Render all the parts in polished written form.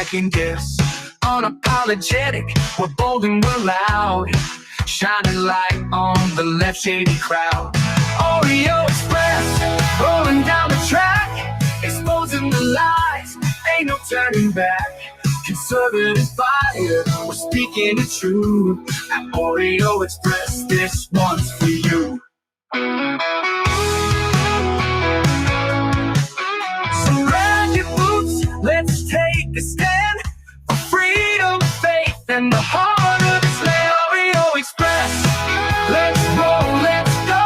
second guess. Unapologetic, we're bold and we're loud, shining light on the left shady crowd. Oreo Express, rolling down the track, exposing the lies, ain't no turning back. Conservative fire, we're speaking the truth. At Oreo Express, this one's for you. So grab your boots, let's take a stand for freedom, faith, and the heart of this land. Oreo Express, let's roll, let's go.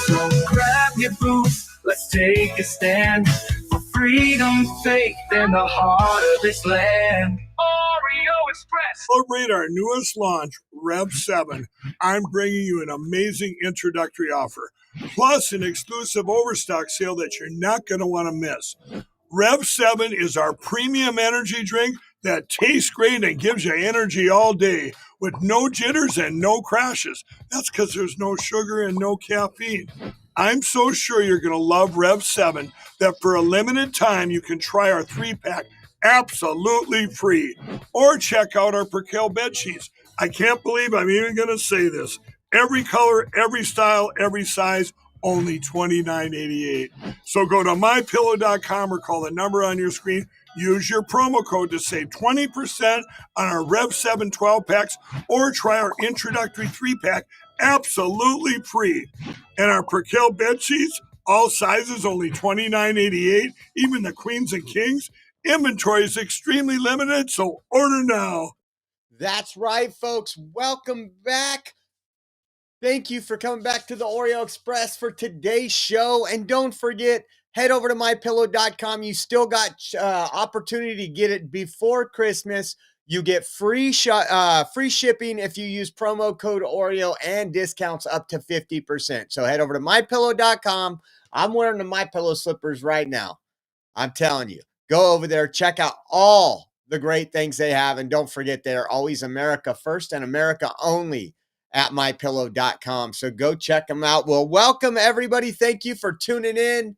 So grab your boots, let's take a stand for freedom, faith, and the heart of this land. Oreo Express. Celebrate our newest launch, Rev 7. I'm bringing you an amazing introductory offer, plus an exclusive overstock sale that you're not going to want to miss. Rev 7 is our premium energy drink that tastes great and gives you energy all day with no jitters and no crashes. That's because there's no sugar and no caffeine. I'm so sure you're going to love Rev 7 that for a limited time you can try our 3-pack absolutely free. Or check out our Percale bed sheets. I can't believe I'm even going to say this. Every color, every style, every size, only $29.88. So go to mypillow.com or call the number on your screen. Use your promo code to save 20% on our Rev 7 12-packs or try our introductory 3-pack absolutely free. And our Percale bed sheets, all sizes, only $29.88, even the queens and kings. Inventory is extremely limited, so order now. That's right, folks. Welcome back. Thank you for coming back to the Oreo Express for today's show. And don't forget, head over to mypillow.com. You still got opportunity to get it before Christmas. You get free shipping if you use promo code Oreo and discounts up to 50%. So head over to mypillow.com. I'm wearing the MyPillow slippers right now. I'm telling you. Go over there, check out all the great things they have, and don't forget they're always America first and America only at mypillow.com. So go check them out. Well, welcome everybody. Thank you for tuning in.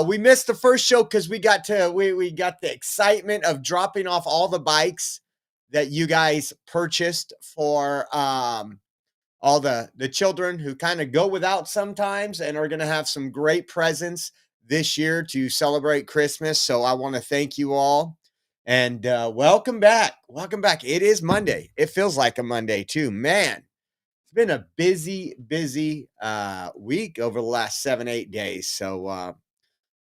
We missed the first show because we got the excitement of dropping off all the bikes that you guys purchased for all the children who kind of go without sometimes and are going to have some great presents this year to celebrate Christmas. So I want to thank you all and welcome back. Welcome back. It is Monday. It feels like a Monday too, man. It's been a busy week over the last 7-8 days. So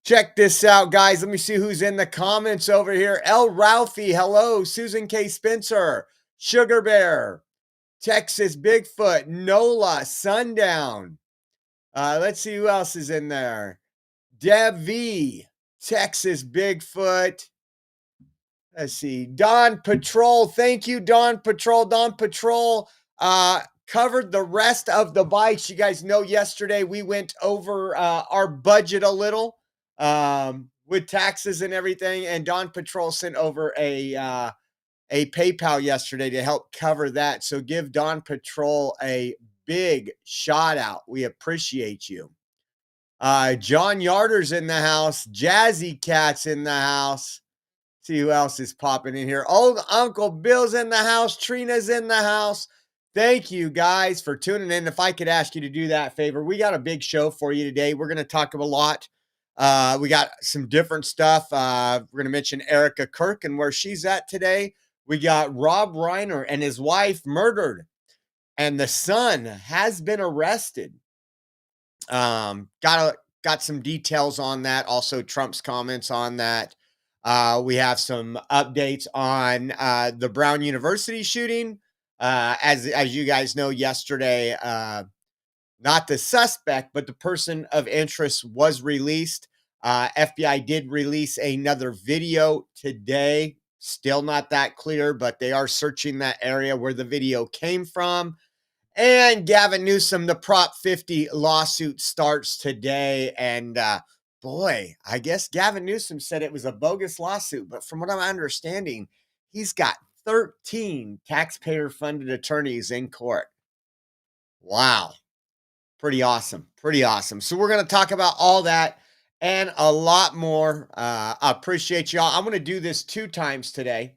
check this out, guys. Let me see who's in the comments over here. El Ralphie, hello. Susan K. Spencer, Sugar Bear, Texas Bigfoot, Nola, Sundown. Let's see who else is in there. Deb V, Texas Bigfoot. Let's see. Don Patrol. Thank you, Don Patrol. Don Patrol covered the rest of the bikes. You guys know yesterday we went over our budget a little with taxes and everything. And Don Patrol sent over a PayPal yesterday to help cover that. So give Don Patrol a big shout out. We appreciate you. John Yarder's in the house. Jazzy Cat's in the house. See who else is popping in here. Old Uncle Bill's in the house. Trina's in the house. Thank you guys for tuning in. If I could ask you to do that favor, we got a big show for you today. We're going to talk a lot. We got some different stuff. We're going to mention Erica Kirk and where she's at today. We got Rob Reiner and his wife murdered, and the son has been arrested. Got some details on that. Also, Trump's comments on that. We have some updates on the Brown University shooting. As you guys know, yesterday, not the suspect, but the person of interest was released. FBI did release another video today. Still not that clear, but they are searching that area where the video came from. And Gavin Newsom, the Prop 50 lawsuit starts today. And boy, I guess Gavin Newsom said it was a bogus lawsuit. But from what I'm understanding, he's got 13 taxpayer-funded attorneys in court. Wow. Pretty awesome. Pretty awesome. So we're going to talk about all that and a lot more. I appreciate y'all. I'm going to do this 2 times today.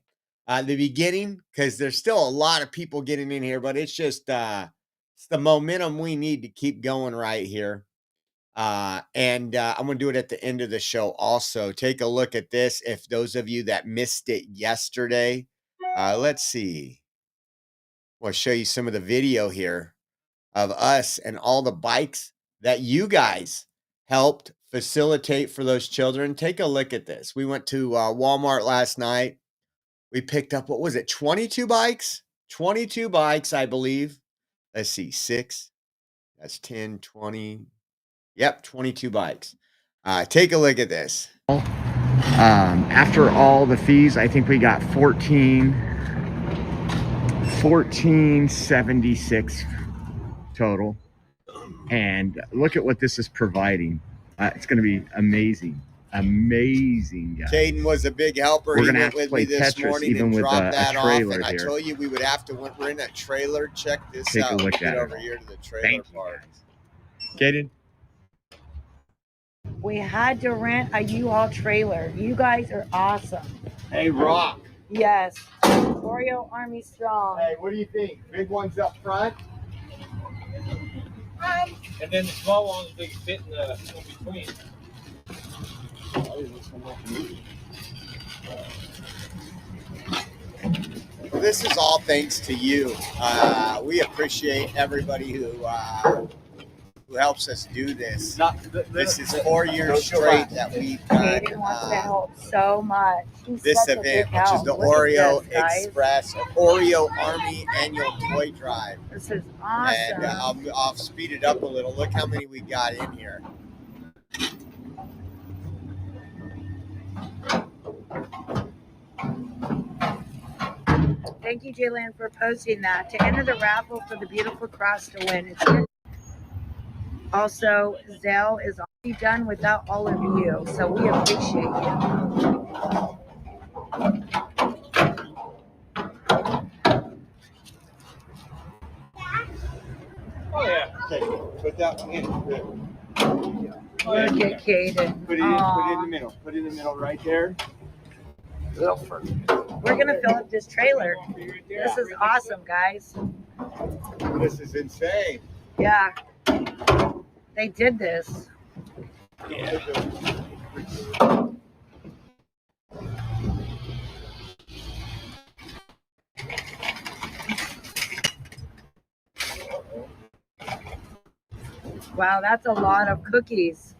The beginning, because there's still a lot of people getting in here, but it's just it's the momentum we need to keep going right here. And I'm going to do it at the end of the show also. Take a look at this. If those of you that missed it yesterday, let's see. We'll show you some of the video here of us and all the bikes that you guys helped facilitate for those children. Take a look at this. We went to Walmart last night. We picked up, what was it, 22 bikes? 22 bikes, I believe. Let's see, 6. That's 10, 20. Yep, 22 bikes. Take a look at this. After all the fees, I think we got 1476 total. And look at what this is providing. It's going to be amazing. Amazing, guys. Caden was a big helper. We're He gonna went have to with play me this Tetris morning even and with dropped a that off. trailer And I here. told you we would have to, when we're in that trailer, check this Take a out. look Get at it. over here to the trailer Thank you, part. Caden? We had to rent a U-Haul trailer. You guys are awesome. Hey, Rock. Yes. Oreo Army Strong. Hey, what do you think? Big ones up front? And then the small ones they fit in between. This is all thanks to you. We appreciate everybody who helps us do this. This is 4 years straight that we've done Caden wants to help so much. He's this such a big event, which is help. the Look at Oreo this, guys. Express, Oreo Army Annual Toy Drive. This is awesome. And I'll speed it up a little. Look how many we got in here. Thank you, Jaylen, for posting that. To enter the raffle for the beautiful cross to win. It's good. Also, Zelle is already done without all of you, so we appreciate you. Oh yeah. Okay, put that one in. Look at Caden. Put it in the middle. Put it in the middle right there. We're gonna fill up this trailer. This is awesome, guys. This is insane. Yeah, they did this. Wow, that's a lot of cookies.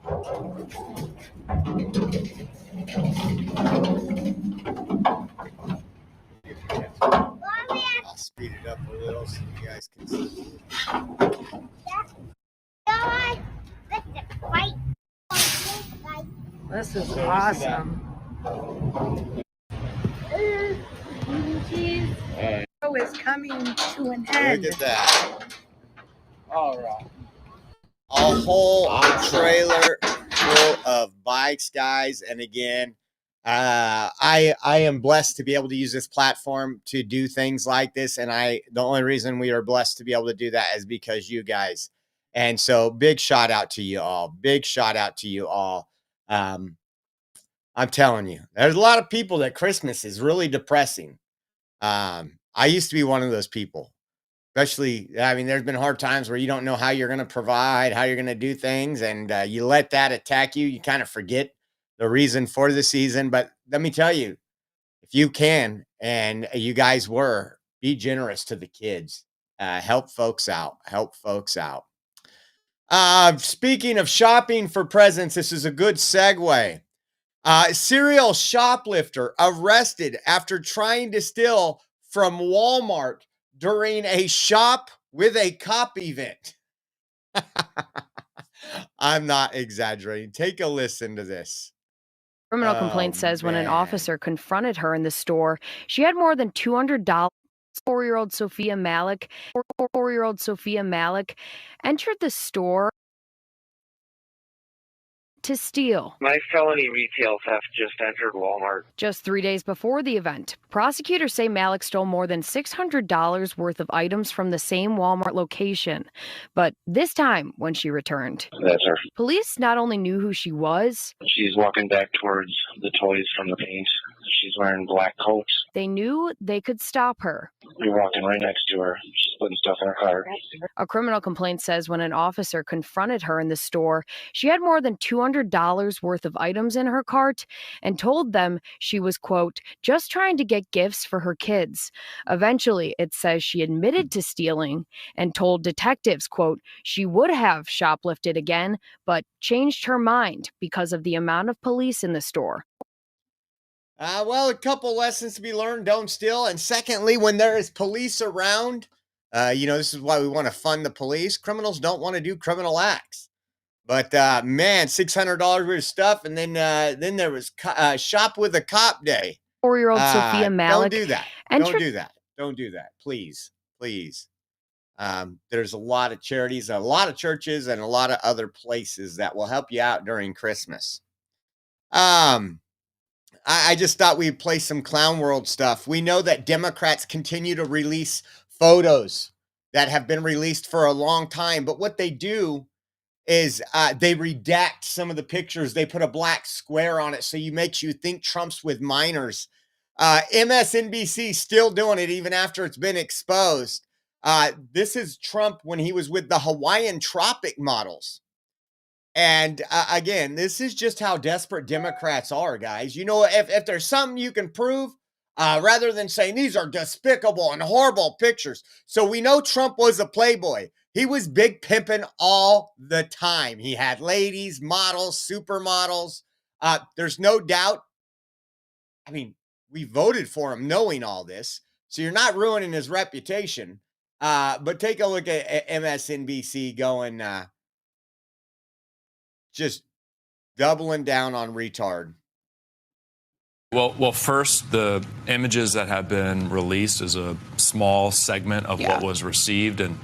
I'll speed it up a little so you guys can see. This is awesome. Show is coming to an end. Look at that. All right. A whole trailer full of bikes, guys. And again, I am blessed to be able to use this platform to do things like this. And the only reason we are blessed to be able to do that is because you guys. And so big shout out to you all. Big shout out to you all. I'm telling you, there's a lot of people that Christmas is really depressing. I used to be one of those people. Especially, I mean, there's been hard times where you don't know how you're going to provide, how you're going to do things, and you let that attack you. You kind of forget the reason for the season. But let me tell you, if you can, and you guys were, be generous to the kids. Help folks out. Help folks out. Speaking of shopping for presents, this is a good segue. Serial shoplifter arrested after trying to steal from Walmart during a shop with a cop event. I'm not exaggerating. Take a listen to this. Criminal complaint says when an officer confronted her in the store, she had more than $200. 4-year-old Sophia Malik entered the store to steal. My felony retail theft just entered Walmart. Just 3 days before the event, prosecutors say Malik stole more than $600 worth of items from the same Walmart location. But this time, when she returned, That's her. police not only knew who she was, She's walking back towards the toys from the paint. She's wearing black coats. they knew they could stop her. We're walking right next to her. She's putting stuff in her car. A criminal complaint says when an officer confronted her in the store, she had more than $200 worth of items in her cart and told them she was, quote, just trying to get gifts for her kids. Eventually, it says she admitted to stealing and told detectives, quote, she would have shoplifted again, but changed her mind because of the amount of police in the store. Well, a couple lessons to be learned: don't steal. And secondly, when there is police around, this is why we want to fund the police. Criminals don't want to do criminal acts. But man, $600 worth of stuff, and then there was shop with a cop day. 4-year-old Sophia Malik. Don't do that. Don't do that. Don't do that. Please, please. There's a lot of charities, a lot of churches, and a lot of other places that will help you out during Christmas. I just thought we'd play some Clown World stuff. We know that Democrats continue to release photos that have been released for a long time, but what they do is they redact some of the pictures. They put a black square on it so you makes you think Trump's with minors. MSNBC still doing it even after it's been exposed. This is Trump when he was with the Hawaiian Tropic models. And again, this is just how desperate Democrats are, guys. You know, if there's something you can prove, rather than saying these are despicable and horrible pictures. So we know Trump was a playboy. He was big pimping all the time. He had ladies, models, supermodels. There's no doubt. I mean, we voted for him knowing all this. So you're not ruining his reputation. But take a look at MSNBC going, just doubling down on retard. Well, first, the images that have been released is a small segment of what was received, and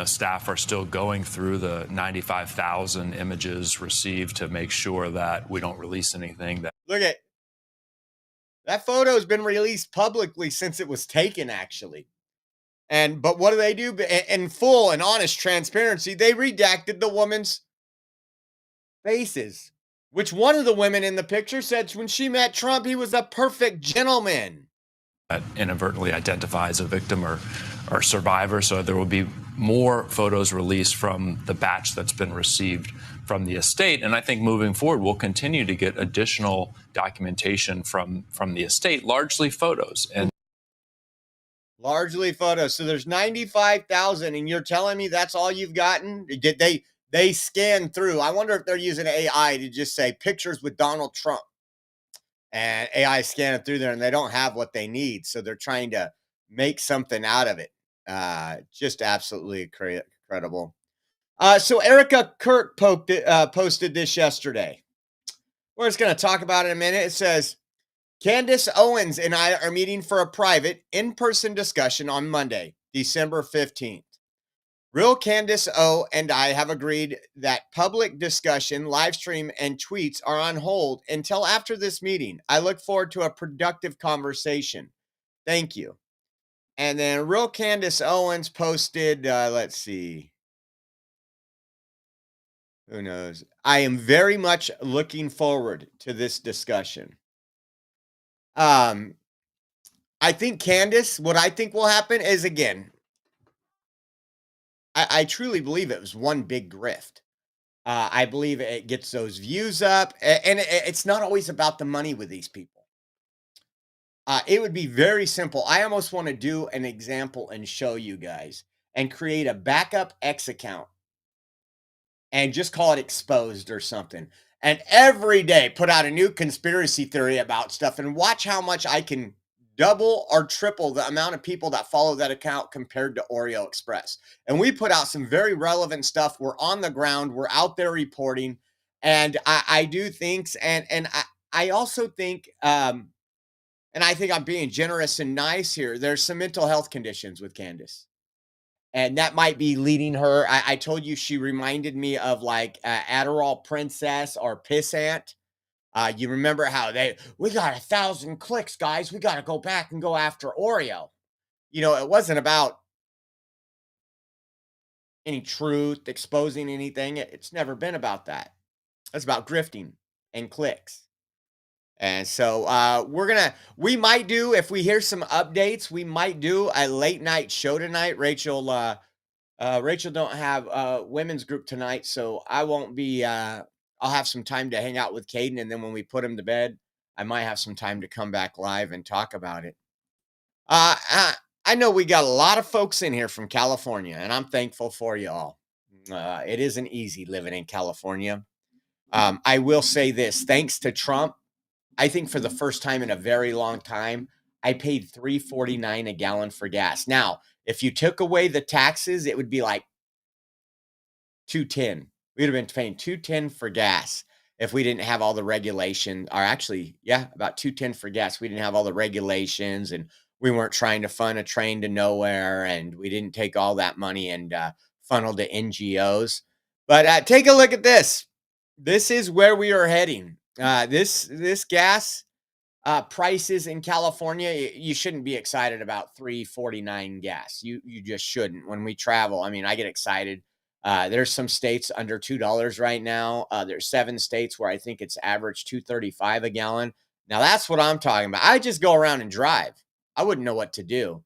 staff are still going through the 95,000 images received to make sure that we don't release anything that. Look at that photo has been released publicly since it was taken, actually. But what do? In full and honest transparency, they redacted the woman's faces, which one of the women in the picture said when she met Trump, he was a perfect gentleman. That inadvertently identifies a victim or survivor. So there will be more photos released from the batch that's been received from the estate. And I think moving forward, we'll continue to get additional documentation from the estate, largely photos. Largely photos. So there's 95,000, and you're telling me that's all you've gotten? Did they scan through? I wonder if they're using AI to just say pictures with Donald Trump, and AI scan it through there, and they don't have what they need. So they're trying to make something out of it. Just absolutely incredible. So Erica Kirk posted this yesterday. We're just going to talk about it in a minute. It says, Candace Owens and I are meeting for a private in-person discussion on Monday, December 15th. Real Candace O and I have agreed that public discussion, live stream, and tweets are on hold until after this meeting. I look forward to a productive conversation. Thank you. And then Real Candace Owens posted, let's see. Who knows? I am very much looking forward to this discussion. I think Candace, what I think will happen is, again, I truly believe it was one big grift. I believe it gets those views up, and it's not always about the money with these people. It would be very simple. I almost want to do an example and show you guys and create a backup X account and just call it exposed or something. And every day put out a new conspiracy theory about stuff and watch how much I can double or triple the amount of people that follow that account compared to Oreo Express. And we put out some very relevant stuff. We're on the ground. We're out there reporting. And I do things. And I also think, and I think I'm being generous and nice here, there's some mental health conditions with Candace. And that might be leading her. I told you she reminded me of like Adderall Princess or Pissant. You remember how we got 1,000 clicks, guys. We got to go back and go after Oreo. You know, it wasn't about any truth, exposing anything. It's never been about that. It's about grifting and clicks. And so we might do, if we hear some updates, we might do a late night show tonight. Rachel don't have a women's group tonight, so I won't be, I'll have some time to hang out with Caden, and then when we put him to bed, I might have some time to come back live and talk about it. I know we got a lot of folks in here from California, and I'm thankful for you all. It isn't easy living in California. I will say this, thanks to Trump, I think for the first time in a very long time, I paid $3.49 a gallon for gas. Now, if you took away the taxes, it would be like $2.10. We would have been paying $2.10 for gas if we didn't have all the regulation, or actually, yeah, about $2.10 for gas. We didn't have all the regulations, and we weren't trying to fund a train to nowhere, and we didn't take all that money and funnel to NGOs. But take a look at this. This is where we are heading. This gas prices in California, you shouldn't be excited about $3.49 gas. You just shouldn't. When we travel, I mean, I get excited. There's some states under $2 right now. There's 7 states where I think it's average $2.35 a gallon. Now that's what I'm talking about. I just go around and drive. I wouldn't know what to do.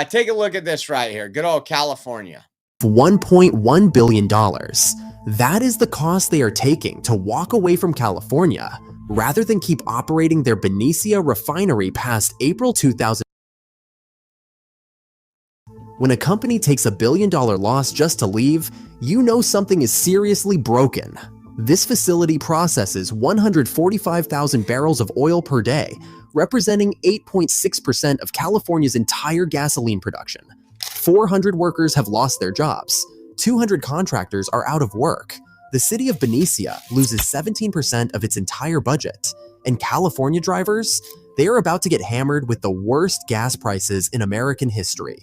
Take a look at this right here. Good old California. $1.1 billion. That is the cost they are taking to walk away from California, rather than keep operating their Benicia refinery past April 2000. When a company takes $1 billion loss just to leave, you know something is seriously broken. This facility processes 145,000 barrels of oil per day, representing 8.6% of California's entire gasoline production. 400 workers have lost their jobs. 200 contractors are out of work. The city of Benicia loses 17% of its entire budget. And California drivers, they are about to get hammered with the worst gas prices in American history.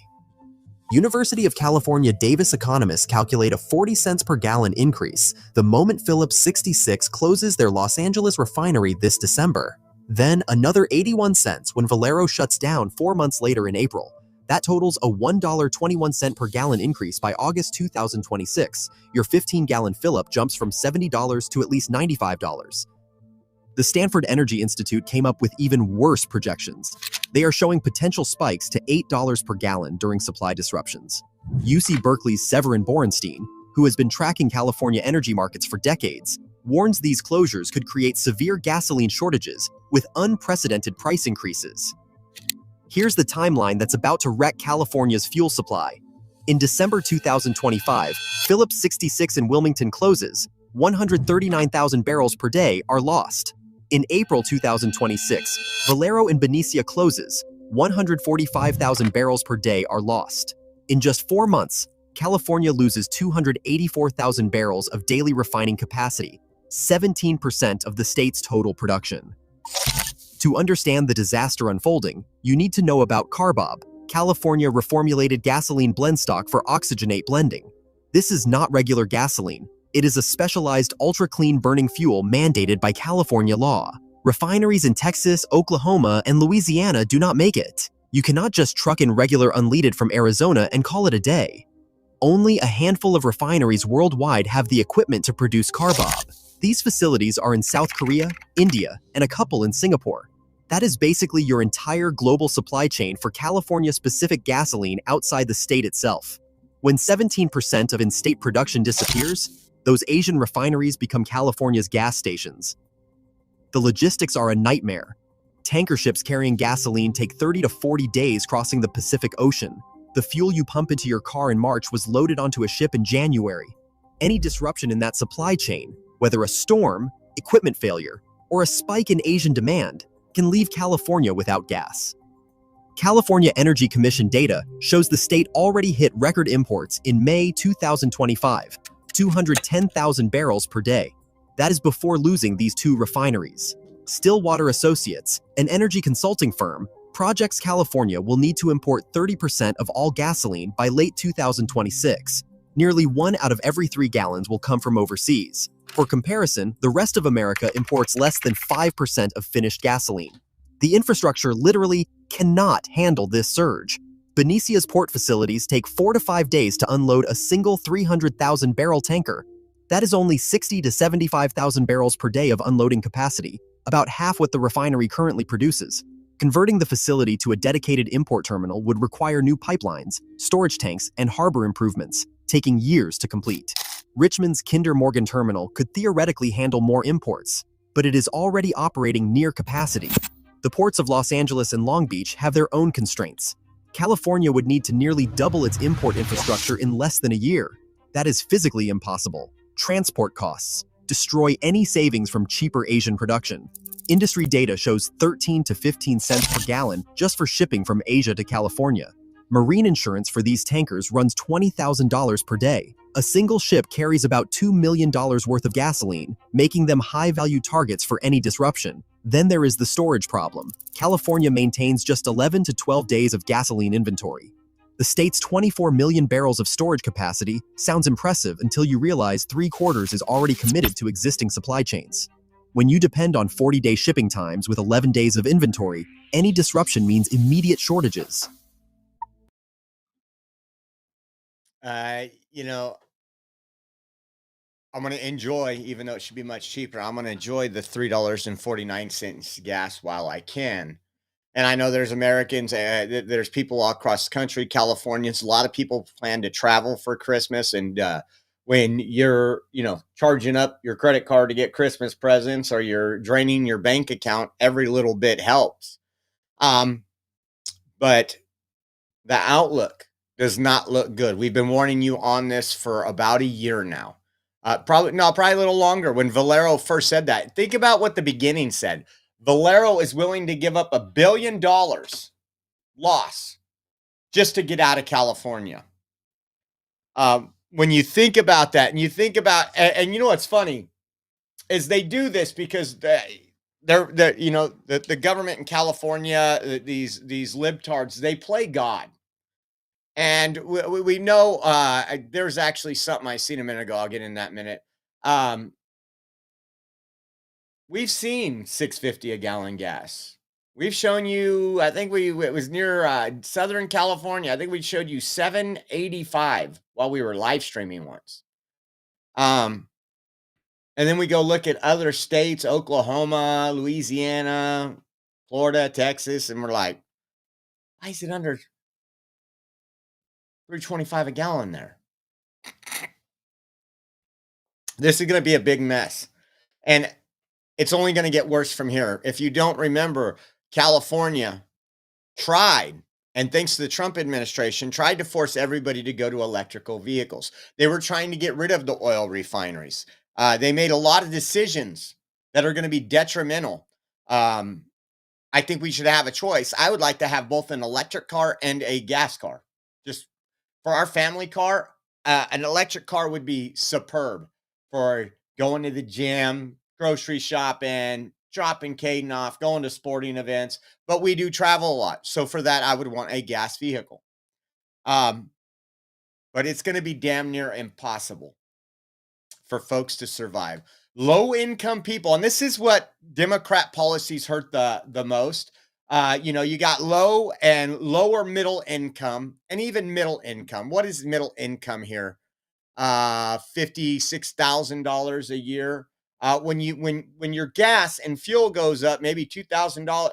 University of California Davis economists calculate a 40 cents per gallon increase the moment Phillips 66 closes their Los Angeles refinery this December. Then another 81 cents when Valero shuts down 4 months later in April. That totals a $1.21 per gallon increase by August 2026. Your 15-gallon fill-up jumps from $70 to at least $95. The Stanford Energy Institute came up with even worse projections. They are showing potential spikes to $8 per gallon during supply disruptions. UC Berkeley's Severin Borenstein, who has been tracking California energy markets for decades, warns these closures could create severe gasoline shortages with unprecedented price increases. Here's the timeline that's about to wreck California's fuel supply. In December 2025, Phillips 66 in Wilmington closes. 139,000 barrels per day are lost. In April 2026, Valero in Benicia closes. 145,000 barrels per day are lost. In just 4 months, California loses 284,000 barrels of daily refining capacity, 17% of the state's total production. To understand the disaster unfolding, you need to know about CARBOB, California Reformulated Gasoline Blend Stock for Oxygenate Blending. This is not regular gasoline. It is a specialized ultra-clean burning fuel mandated by California law. Refineries in Texas, Oklahoma, and Louisiana do not make it. You cannot just truck in regular unleaded from Arizona and call it a day. Only a handful of refineries worldwide have the equipment to produce CARBOB. These facilities are in South Korea, India, and a couple in Singapore. That is basically your entire global supply chain for California-specific gasoline outside the state itself. When 17% of in-state production disappears, those Asian refineries become California's gas stations. The logistics are a nightmare. Tanker ships carrying gasoline take 30 to 40 days crossing the Pacific Ocean. The fuel you pump into your car in March was loaded onto a ship in January. Any disruption in that supply chain, whether a storm, equipment failure, or a spike in Asian demand, can leave California without gas. California Energy Commission data shows the state already hit record imports in May 2025, 210,000 barrels per day. That is before losing these 2 refineries. Stillwater Associates, an energy consulting firm, Projects California will need to import 30% of all gasoline by late 2026. Nearly 1 out of every 3 gallons will come from overseas. For comparison, the rest of America imports less than 5% of finished gasoline. The infrastructure literally cannot handle this surge. Beniциa's port facilities take 4 to 5 days to unload a single 300,000 barrel tanker. That is only 60 to 75,000 barrels per day of unloading capacity, about half what the refinery currently produces. Converting the facility to a dedicated import terminal would require new pipelines, storage tanks, and harbor improvements, taking years to complete. Richmond's Kinder Morgan terminal could theoretically handle more imports, but it is already operating near capacity. The ports of Los Angeles and Long Beach have their own constraints. California would need to nearly double its import infrastructure in less than a year. That is physically impossible. Transport costs destroy any savings from cheaper Asian production. Industry data shows 13 to 15 cents per gallon just for shipping from Asia to California. Marine insurance for these tankers runs $20,000 per day. A single ship carries about $2 million worth of gasoline, making them high-value targets for any disruption. Then there is the storage problem. California maintains just 11 to 12 days of gasoline inventory. The state's 24 million barrels of storage capacity sounds impressive until you realize 3/4 is already committed to existing supply chains. When you depend on 40-day shipping times with 11 days of inventory, any disruption means immediate shortages. You know, I'm going to enjoy, even though it should be much cheaper, I'm going to enjoy the $3.49 gas while I can. And I know there's Americans, there's people all across the country, Californians, a lot of people plan to travel for Christmas. And when you're, charging up your credit card to get Christmas presents, or you're draining your bank account, every little bit helps. But the outlook does not look good. We've been warning you on this for about a year now. Probably a little longer. When Valero first said that, think about what the beginning said. Valero is willing to give up $1 billion loss just to get out of California. When you think about that, and you think about, and you know what's funny is they do this because the government in California, these libtards, they play God. And we know there's actually something I seen a minute ago. I'll get in that minute. We've seen $6.50 a gallon gas. We've shown you, I think it was near Southern California. I think we showed you $7.85 while we were live streaming once. And then we go look at other states, Oklahoma, Louisiana, Florida, Texas, and we're like, why is it under $3.25 a gallon there? This is going to be a big mess. And it's only going to get worse from here. If you don't remember, California tried, and thanks to the Trump administration, tried to force everybody to go to electrical vehicles. They were trying to get rid of the oil refineries. They made a lot of decisions that are going to be detrimental. I think we should have a choice. I would like to have both an electric car and a gas car. Just for our family car, an electric car would be superb for going to the gym, grocery shopping, dropping Caden off, going to sporting events, but we do travel a lot. So for that, I would want a gas vehicle. But it's going to be damn near impossible for folks to survive. Low income people, and this is what Democrat policies hurt the most. You got low and lower middle income, and even middle income. What is middle income here? $56,000 a year. When your gas and fuel goes up, maybe $2,000,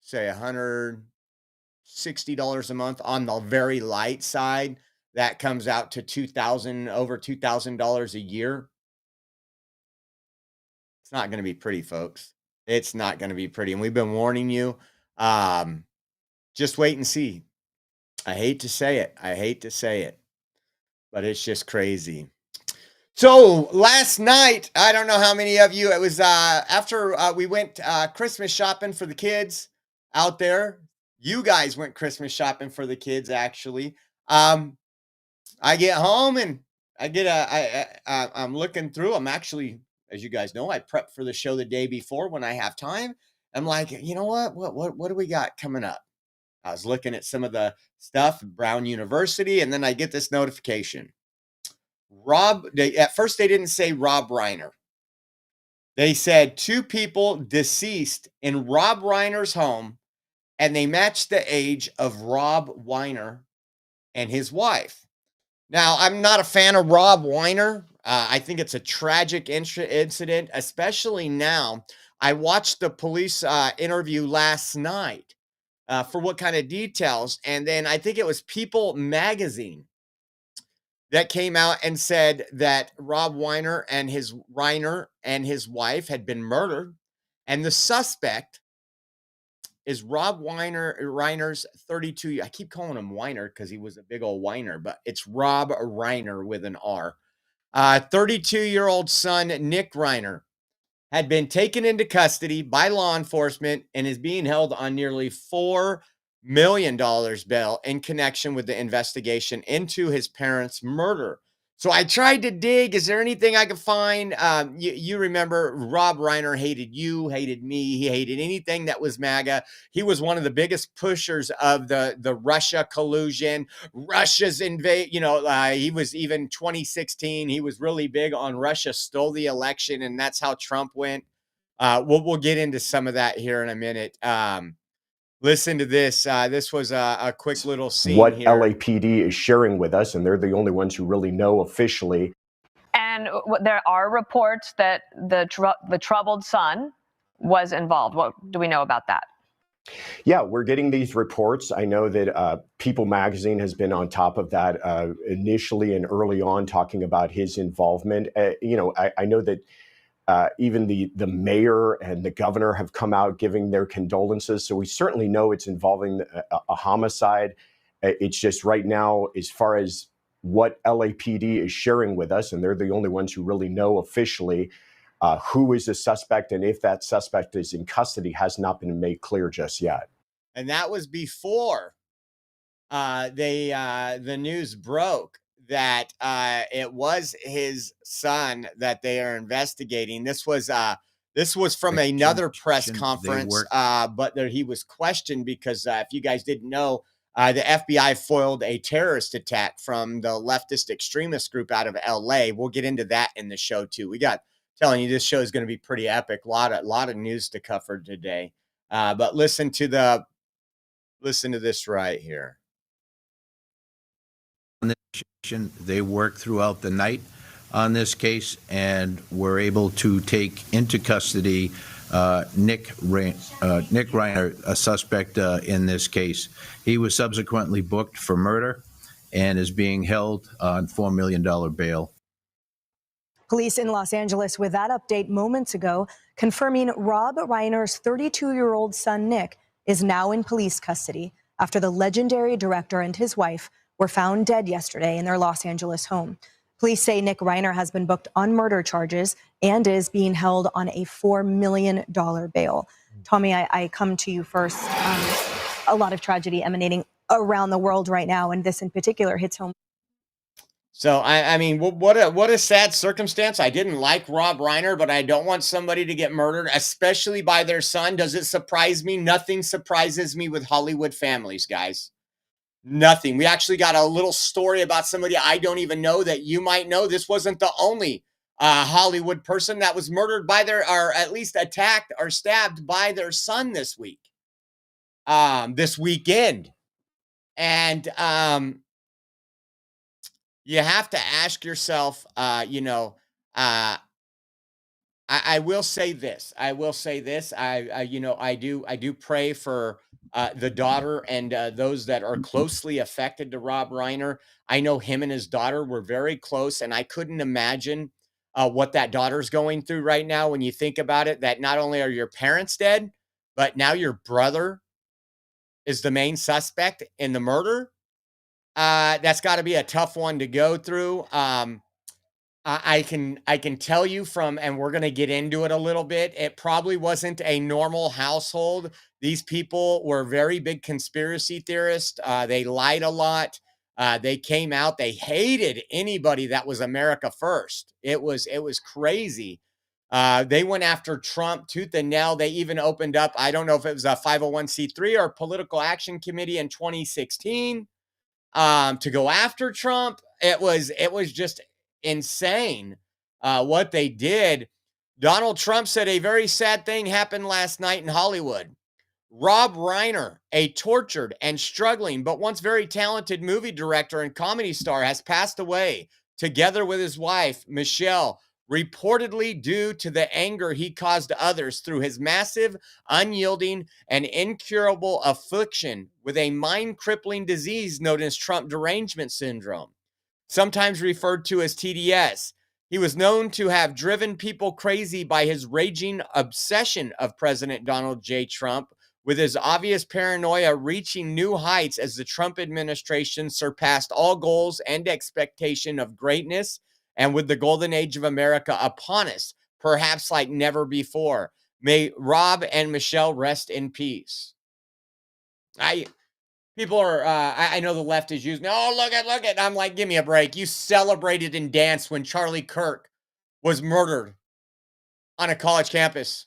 say $160 a month on the very light side, that comes out to over $2,000 a year. It's not going to be pretty, folks. It's not going to be pretty. And we've been warning you. Just wait and see. I hate to say it, but it's just crazy. So last night, I don't know how many of you, it was after we went Christmas shopping for the kids out there. You guys went Christmas shopping for the kids, actually. I get home and I'm looking through. I'm actually, as you guys know, I prep for the show the day before when I have time. I'm like, you know what do we got coming up? I was looking at some of the stuff at Brown University, and then I get this notification. At first they didn't say Rob Reiner. They said 2 people deceased in Rob Reiner's home, and they matched the age of Rob Weiner and his wife. Now, I'm not a fan of Rob Weiner. I think it's a tragic incident, especially now. I watched the police interview last night for what kind of details. And then I think it was People magazine that came out and said that Rob Reiner and his wife had been murdered. And the suspect is Rob Reiner's 32. I keep calling him Weiner because he was a big old whiner, but it's Rob Reiner with an R. 32-year-old son, Nick Reiner, had been taken into custody by law enforcement and is being held on nearly $4 million bail in connection with the investigation into his parents' murder. So I tried to dig. Is there anything I could find? You remember Rob Reiner hated you, hated me. He hated anything that was MAGA. He was one of the biggest pushers of the Russia collusion, Russia's invade. He was even 2016. He was really big on Russia stole the election, and that's how Trump went. We'll get into some of that here in a minute. Listen to this. This was a quick little scene what here. LAPD is sharing with us, and they're the only ones who really know officially. And there are reports that the troubled son was involved. What do we know about that? Yeah, we're getting these reports. I know that People magazine has been on top of that initially and early on, talking about his involvement. I know that even the mayor and the governor have come out giving their condolences. So we certainly know it's involving a homicide. It's just right now, as far as what LAPD is sharing with us, and they're the only ones who really know officially who is the suspect and if that suspect is in custody has not been made clear just yet. And that was before the news broke that it was his son that they are investigating. This was from another press conference, but he was questioned because if you guys didn't know, the FBI foiled a terrorist attack from the leftist extremist group out of LA. We'll get into that in the show too. Telling you, this show is going to be pretty epic. A lot of news to cover today. But listen to this right here. They worked throughout the night on this case and were able to take into custody Nick Reiner, a suspect in this case. He was subsequently booked for murder and is being held on $4 million bail. Police in Los Angeles with that update moments ago, confirming Rob Reiner's 32-year-old son, Nick, is now in police custody after the legendary director and his wife were found dead yesterday in their Los Angeles home. Police say Nick Reiner has been booked on murder charges and is being held on a $4 million bail. Tommy, I come to you first. A lot of tragedy emanating around the world right now, and this in particular hits home. So, I mean, what a sad circumstance. I didn't like Rob Reiner, but I don't want somebody to get murdered, especially by their son. Does it surprise me? Nothing surprises me with Hollywood families, guys. Nothing. We actually got a little story about somebody I don't even know that you might know. This wasn't the only Hollywood person that was murdered by or at least attacked or stabbed by their son this weekend. And you have to ask yourself, I will say this. I do pray for the daughter and those that are closely affected to Rob Reiner. I know him and his daughter were very close, and I couldn't imagine what that daughter's going through right now when you think about it, that not only are your parents dead, but now your brother is the main suspect in the murder. That's got to be a tough one to go through. I can tell you and we're going to get into it a little bit. It probably wasn't a normal household. These people were very big conspiracy theorists. They lied a lot. They came out. They hated anybody that was America first. It was crazy. They went after Trump tooth and nail. They even opened up, I don't know if it was a 501c3 or political action committee in 2016 to go after Trump. It was just insane what they did. Donald Trump said a very sad thing happened last night in Hollywood. Rob Reiner, a tortured and struggling but once very talented movie director and comedy star, has passed away together with his wife, Michelle, reportedly due to the anger he caused others through his massive, unyielding, and incurable affliction with a mind-crippling disease known as Trump derangement syndrome, sometimes referred to as TDS. He was known to have driven people crazy by his raging obsession of President Donald J. Trump, with his obvious paranoia reaching new heights as the Trump administration surpassed all goals and expectation of greatness, and with the golden age of America upon us, perhaps like never before. May Rob and Michelle rest in peace. People are, I know the left is using, oh, look at. I'm like, give me a break. You celebrated and danced when Charlie Kirk was murdered on a college campus.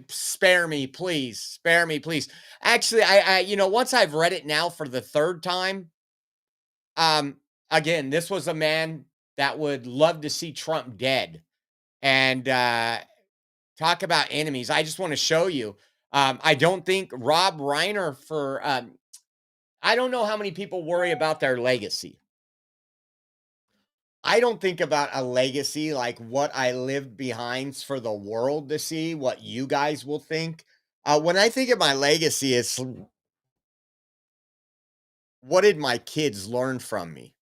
Spare me, please. Spare me, please. Actually, I once I've read it now for the third time, again, this was a man that would love to see Trump dead. And talk about enemies. I just want to show you. I don't think Rob Reiner I don't know how many people worry about their legacy. I don't think about a legacy like what I lived behind for the world to see, what you guys will think. When I think of my legacy, it's what did my kids learn from me?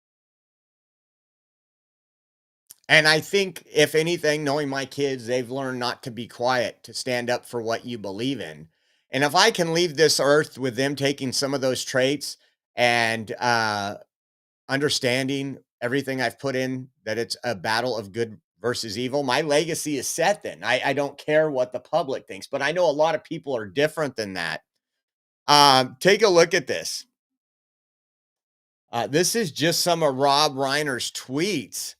And I think, if anything, knowing my kids, they've learned not to be quiet, to stand up for what you believe in. And if I can leave this earth with them taking some of those traits and understanding everything I've put in, that it's a battle of good versus evil, my legacy is set then. I don't care what the public thinks, but I know a lot of people are different than that. Take a look at this. This is just some of Rob Reiner's tweets.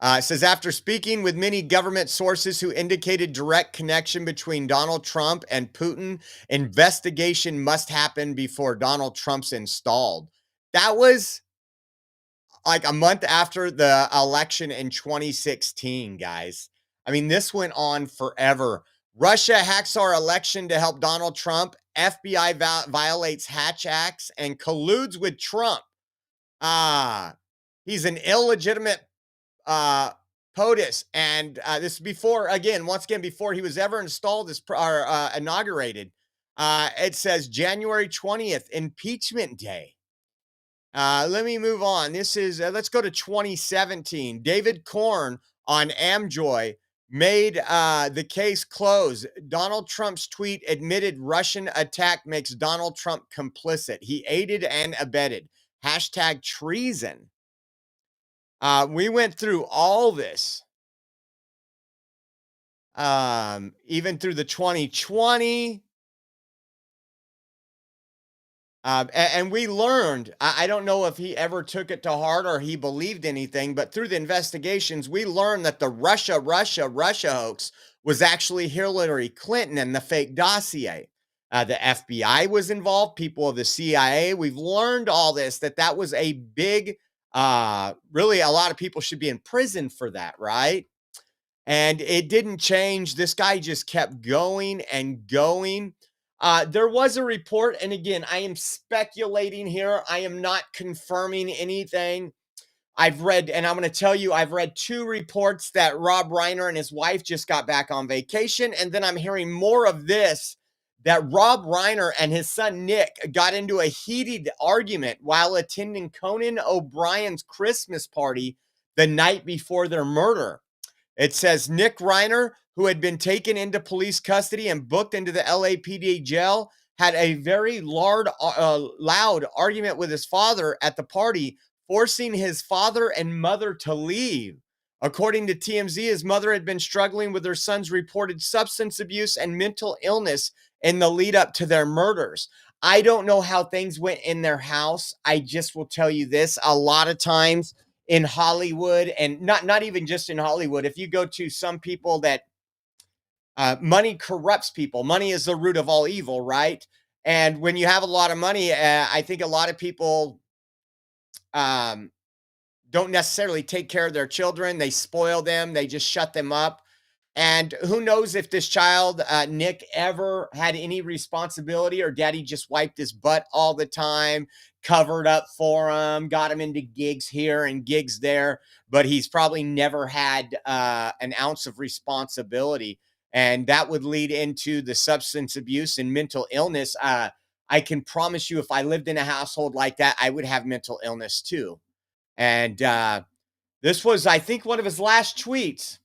It says, after speaking with many government sources who indicated direct connection between Donald Trump and Putin, investigation must happen before Donald Trump's installed. That was like a month after the election in 2016, guys. I mean, this went on forever. Russia hacks our election to help Donald Trump. FBI violates Hatch Acts and colludes with Trump. He's an illegitimate POTUS. And this is before, once again, before he was ever installed or inaugurated. It says January 20th, impeachment day. Let me move on. This is, let's go to 2017. David Korn on Amjoy made the case close. Donald Trump's tweet admitted Russian attack makes Donald Trump complicit. He aided and abetted. Hashtag treason. We went through all this. Even through the 2020. And we learned, I don't know if he ever took it to heart or he believed anything, but through the investigations, we learned that the Russia hoax was actually Hillary Clinton and the fake dossier. The FBI was involved, people of the CIA. We've learned all this, that was a big, really a lot of people should be in prison for that, right? And it didn't change. This guy just kept going and going. There was a report, and again, I am speculating here. I am not confirming anything. I've read, and I'm going to tell you, I've read 2 reports that Rob Reiner and his wife just got back on vacation, and then I'm hearing more of this, that Rob Reiner and his son Nick got into a heated argument while attending Conan O'Brien's Christmas party the night before their murder. It says Nick Reiner, who had been taken into police custody and booked into the LAPD jail, had a very loud argument with his father at the party, forcing his father and mother to leave. According to TMZ, his mother had been struggling with her son's reported substance abuse and mental illness in the lead up to their murders. I don't know how things went in their house. I just will tell you this. A lot of times in Hollywood, and not even just in Hollywood, if you go to some people that money corrupts people. Money is the root of all evil, right? And when you have a lot of money, I think a lot of people don't necessarily take care of their children. They spoil them. They just shut them up. And who knows if this child, Nick, ever had any responsibility, or daddy just wiped his butt all the time, covered up for him, got him into gigs here and gigs there, but he's probably never had an ounce of responsibility. And that would lead into the substance abuse and mental illness. I can promise you, if I lived in a household like that, I would have mental illness too. And this was, I think, one of his last tweets.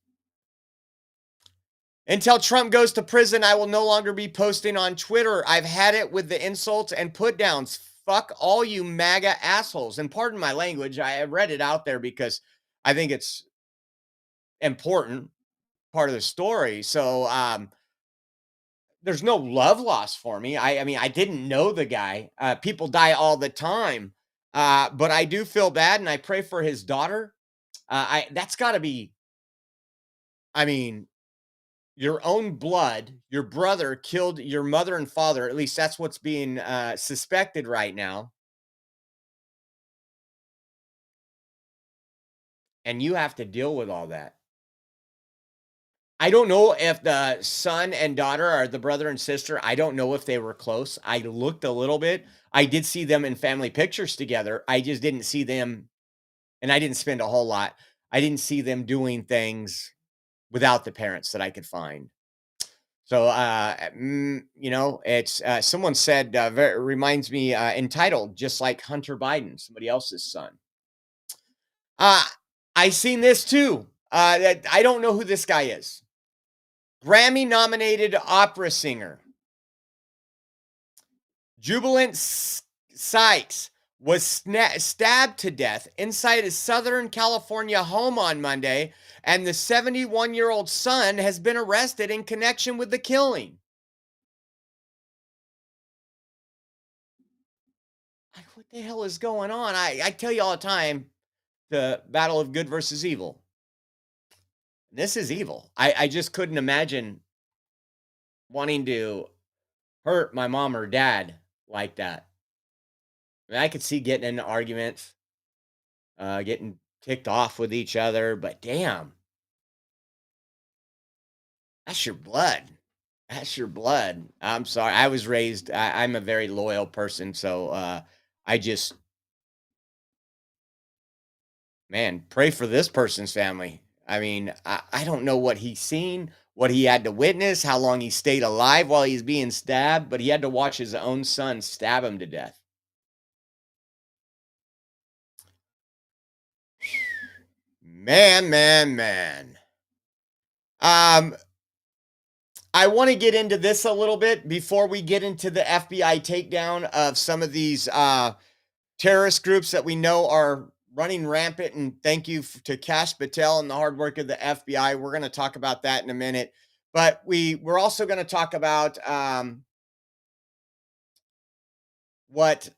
Until Trump goes to prison, I will no longer be posting on Twitter. I've had it with the insults and put downs. Fuck all you MAGA assholes. And pardon my language. I read it out there because I think it's important part of the story. So there's no love lost for me. I mean, I didn't know the guy. People die all the time. But I do feel bad, and I pray for his daughter. That's got to be, I mean, your own blood, your brother killed your mother and father. At least that's what's being suspected right now. And you have to deal with all that. I don't know if the son and daughter are the brother and sister. I don't know if they were close. I looked a little bit. I did see them in family pictures together. I just didn't see them, and I didn't spend a whole lot. I didn't see them doing things without the parents that I could find. So, you know, it's someone said, reminds me, entitled, just like Hunter Biden, somebody else's son. I seen this too. I don't know who this guy is. Grammy nominated opera singer Jubilant Sykes was stabbed to death inside his Southern California home on Monday, and the 71-year-old son has been arrested in connection with the killing. What the hell is going on? I tell you all the time, the battle of good versus evil. This is evil. I just couldn't imagine wanting to hurt my mom or dad like that. I mean, I could see getting into arguments, getting ticked off with each other, but damn, that's your blood. That's your blood. I'm sorry. I was raised, I'm a very loyal person, so I just, man, pray for this person's family. I mean, I don't know what he's seen, what he had to witness, how long he stayed alive while he's being stabbed, but he had to watch his own son stab him to death. Man. I want to get into this a little bit before we get into the FBI takedown of some of these terrorist groups that we know are running rampant. And thank you to Kash Patel and the hard work of the FBI. We're going to talk about that in a minute. But we're also going to talk about what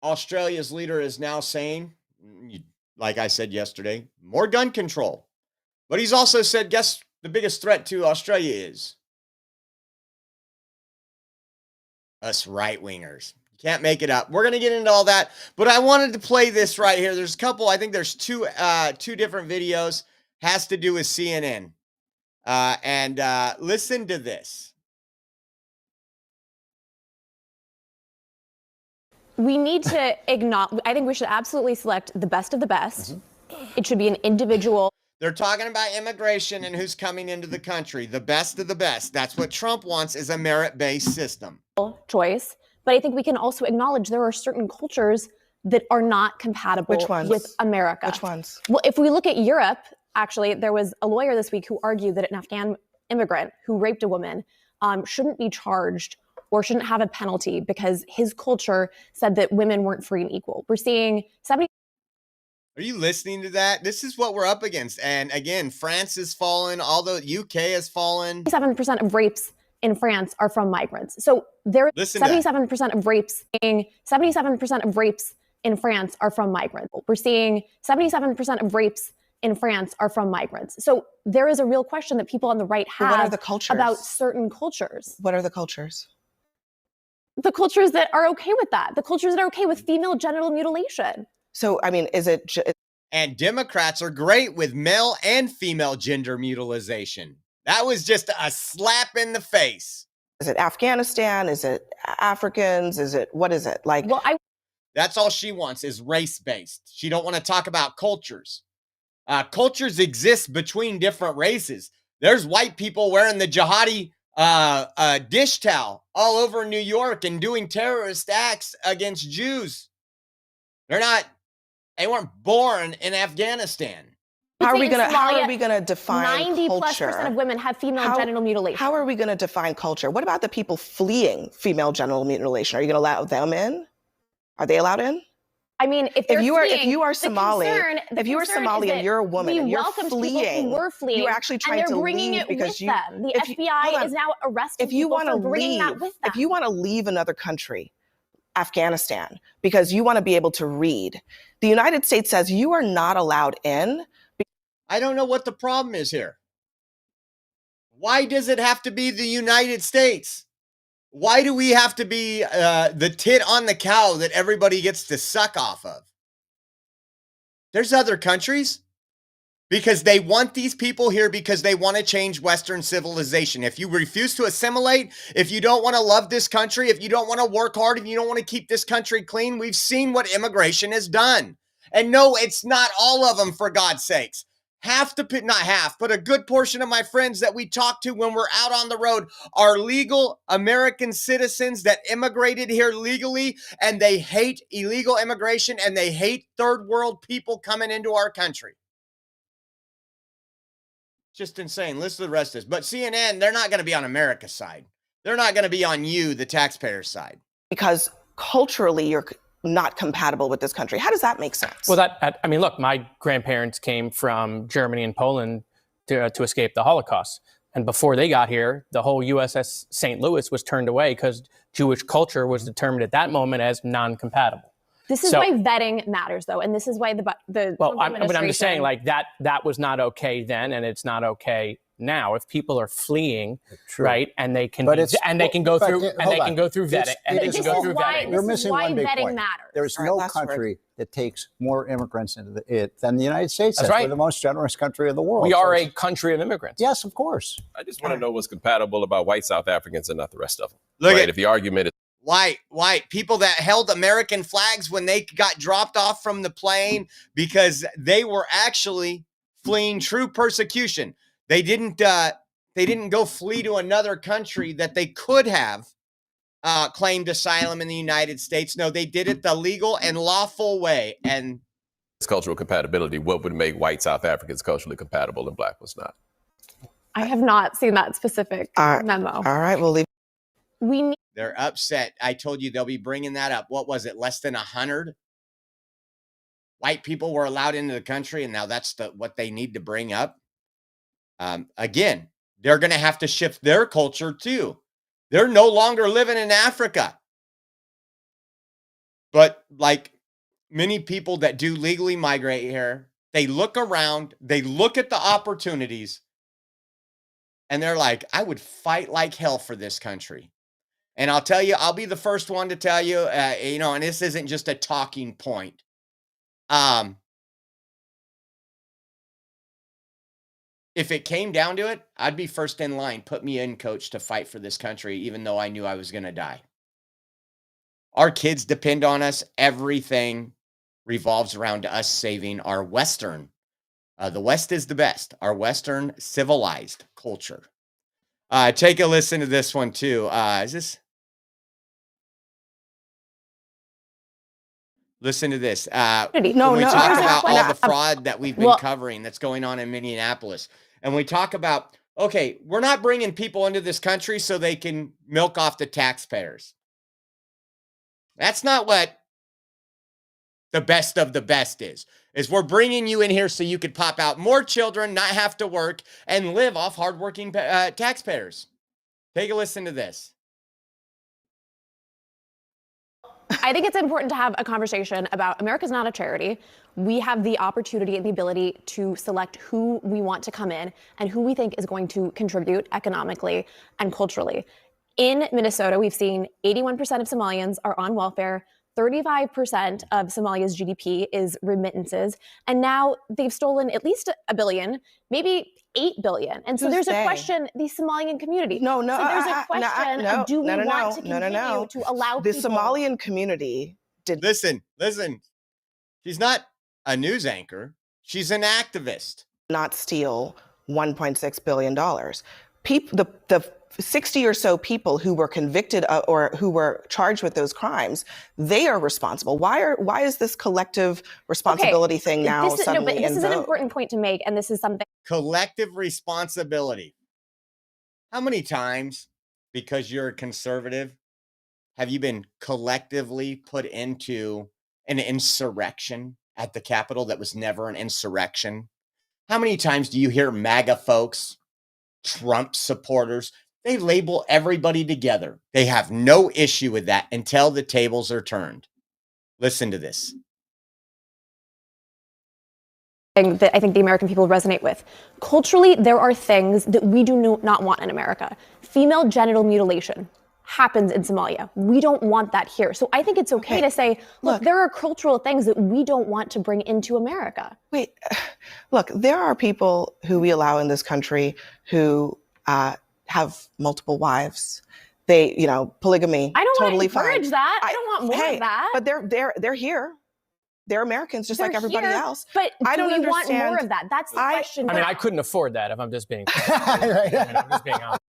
Australia's leader is now saying. Like I said yesterday, more gun control. But he's also said, guess the biggest threat to Australia is us right-wingers. You can't make it up. We're going to get into all that, but I wanted to play this right here. There's a couple, I think there's two different videos, has to do with CNN. And listen to this. We need to acknowledge, I think we should absolutely select the best of the best. It should be an individual. They're talking about immigration and who's coming into the country. The best of the best. That's what Trump wants, is a merit-based system. Choice. But I think we can also acknowledge there are certain cultures that are not compatible with America. Which ones? Well, if we look at Europe, actually, there was a lawyer this week who argued that an Afghan immigrant who raped a woman shouldn't be charged or shouldn't have a penalty because his culture said that women weren't free and equal. We're seeing 70. Are you listening to that? This is what we're up against. And again, France has fallen, although UK has fallen. 77% of rapes in France are from migrants. So there 77% of rapes, 77% of rapes in France are from migrants. We're seeing 77% of rapes in France are from migrants. So there is a real question that people on the right have What are the cultures? about certain cultures. What are the cultures? The cultures that are okay with that. The cultures that are okay with female genital mutilation. So, I mean, is it... And Democrats are great with male and female gender mutilization. That was just a slap in the face. Is it Afghanistan? Is it Africans? What is it? Like, well, that's all she wants is race-based. She don't want to talk about cultures. Cultures exist between different races. There's white people wearing the jihadi dish towel all over New York and doing terrorist acts against Jews. They weren't born in Afghanistan. How are we gonna define 90+% of women have female genital mutilation. How are we gonna define culture? What about the people fleeing female genital mutilation? Are you gonna allow them in? Are they allowed in? I mean, if you are Somali, and you're a woman and you're fleeing, you're actually trying to leave because the FBI is now arresting people for bringing that with them. If you want to leave another country, Afghanistan, because you want to be able to read, the United States says you are not allowed in. I don't know what the problem is here. Why does it have to be the United States? Why do we have to be the tit on the cow that everybody gets to suck off of? There's other countries because they want these people here because they want to change Western civilization. If you refuse to assimilate, if you don't want to love this country, if you don't want to work hard, if you don't want to keep this country clean, we've seen what immigration has done. And no, it's not all of them, for God's sakes. Not half, but a good portion of my friends that we talk to when we're out on the road are legal American citizens that immigrated here legally, and they hate illegal immigration and they hate third world people coming into our country. Just insane. Listen to the rest of this. But CNN, they're not going to be on America's side. They're not going to be on you, the taxpayer side. Because culturally, you're not compatible with this country. How does that make sense? Well, I mean, look, my grandparents came from Germany and Poland to escape the Holocaust. And before they got here, the whole USS St. Louis was turned away because Jewish culture was determined at that moment as non-compatible. This is why vetting matters, though. And this is why I'm just saying, like, that was not okay then, and it's not okay now. If people are fleeing, right, and they can go through vetting. You're missing one big point. Matters. There's no country that takes more immigrants into it than the United States. That's right. We're the most generous country in the world. We are a country of immigrants. Yes, of course. I just want to know what's compatible about white South Africans and not the rest of them. Look right? If the argument is white people that held American flags when they got dropped off from the plane because they were actually fleeing true persecution. They didn't go flee to another country that they could have claimed asylum in the United States. No, they did it the legal and lawful way. And cultural compatibility, what would make white South Africans culturally compatible and black was not? I have not seen that specific memo. All right, we'll leave. They're upset. I told you they'll be bringing that up. What was it? Less than 100 white people were allowed into the country, and now that's what they need to bring up. Again, they're going to have to shift their culture too. They're no longer living in Africa. But like many people that do legally migrate here, they look around, they look at the opportunities, and they're like, I would fight like hell for this country. And I'll tell you, I'll be the first one to tell you, and this isn't just a talking point. If it came down to it, I'd be first in line. Put me in, coach, to fight for this country, even though I knew I was going to die. Our kids depend on us. Everything revolves around us saving our Western. The West is the best. Our Western civilized culture. Take a listen to this one too. Listen to this. When we talk about all the fraud that we've been covering that's going on in Minneapolis, and we talk about, okay, we're not bringing people into this country so they can milk off the taxpayers. That's not what the best of the best is we're bringing you in here so you could pop out more children, not have to work, and live off hardworking taxpayers. Take a listen to this. I think it's important to have a conversation about America's not a charity. We have the opportunity and the ability to select who we want to come in and who we think is going to contribute economically and culturally. In Minnesota, we've seen 81% of Somalians are on welfare. 35% of Somalia's GDP is remittances. And now they've stolen at least $1 billion, maybe $8 billion. And so there's a question, the Somalian community. No, So there's a question of do we want to continue to allow the people... Somalian community did. Listen. She's not a news anchor. She's an activist. Not steal $1.6 billion. The 60 or so people who were convicted or who were charged with those crimes, they are responsible. Why is this collective responsibility thing now suddenly in vogue? This is an important point to make, and this is something. Collective responsibility. How many times, because you're a conservative, have you been collectively put into an insurrection at the Capitol that was never an insurrection? How many times do you hear MAGA folks, Trump supporters, they label everybody together? They have no issue with that until the tables are turned. Listen to this. That I think the American people resonate with. Culturally, there are things that we do not want in America. Female genital mutilation happens in Somalia. We don't want that here. So I think it's okay to say, look, there are cultural things that we don't want to bring into America. Wait, look, there are people who we allow in this country who have multiple wives. They, polygamy. I don't totally want to encourage fine. that. I don't want more of that. But they're here. They're Americans just like everybody else. But I don't want more of that? That's the question. I mean, I couldn't afford that if I'm just being I'm just being honest.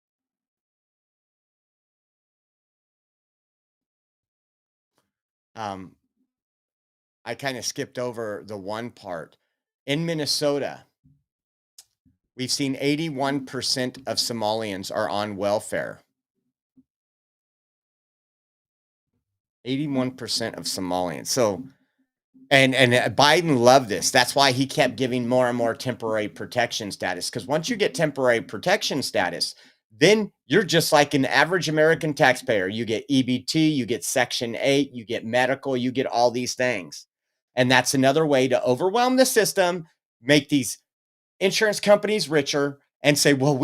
I kind of skipped over the one part. In Minnesota, we've seen 81% of Somalians are on welfare. 81% of Somalians. So, and Biden loved this. That's why he kept giving more and more temporary protection status. Because once you get temporary protection status, then you're just like an average American taxpayer. You get EBT, you get Section 8, you get medical, you get all these things. And that's another way to overwhelm the system, make these insurance companies richer, and say, well,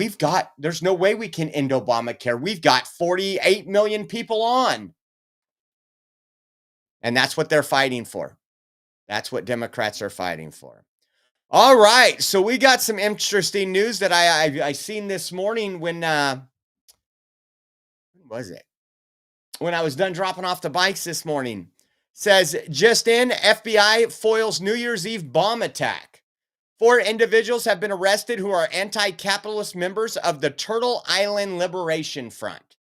there's no way we can end Obamacare. We've got 48 million people on. And that's what they're fighting for. That's what Democrats are fighting for. All right. So we got some interesting news that I seen this morning when was it? When I was done dropping off the bikes this morning. Says, just in, FBI foils New Year's Eve bomb attack. 4 individuals have been arrested who are anti-capitalist members of the Turtle Island Liberation Front.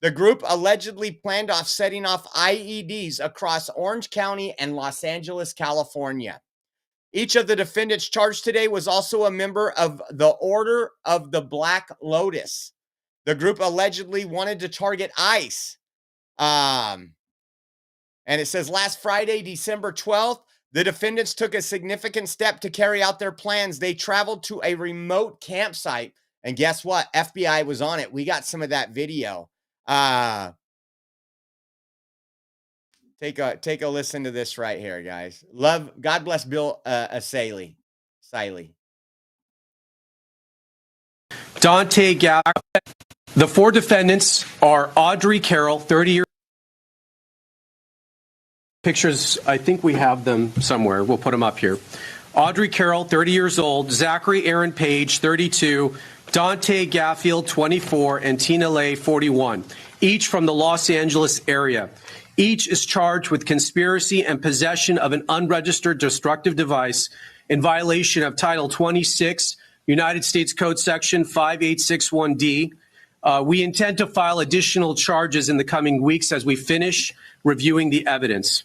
The group allegedly planned off setting off IEDs across Orange County and Los Angeles, California. Each of the defendants charged today was also a member of the Order of the Black Lotus. The group allegedly wanted to target ICE. And it says last Friday, December 12th, the defendants took a significant step to carry out their plans. They traveled to a remote campsite. And guess what? FBI was on it. We got some of that video. Take a listen to this right here, guys. God bless Bill Siley. Dante Gaff. The 4 defendants are Audrey Carroll, 30 years. Pictures, I think we have them somewhere. We'll put them up here. Audrey Carroll, 30 years old. Zachary Aaron Page, 32. Dante Gaffield, 24. And Tina Lay, 41. Each from the Los Angeles area. Each is charged with conspiracy and possession of an unregistered destructive device in violation of Title 26, United States Code Section 5861D. We intend to file additional charges in the coming weeks as we finish reviewing the evidence.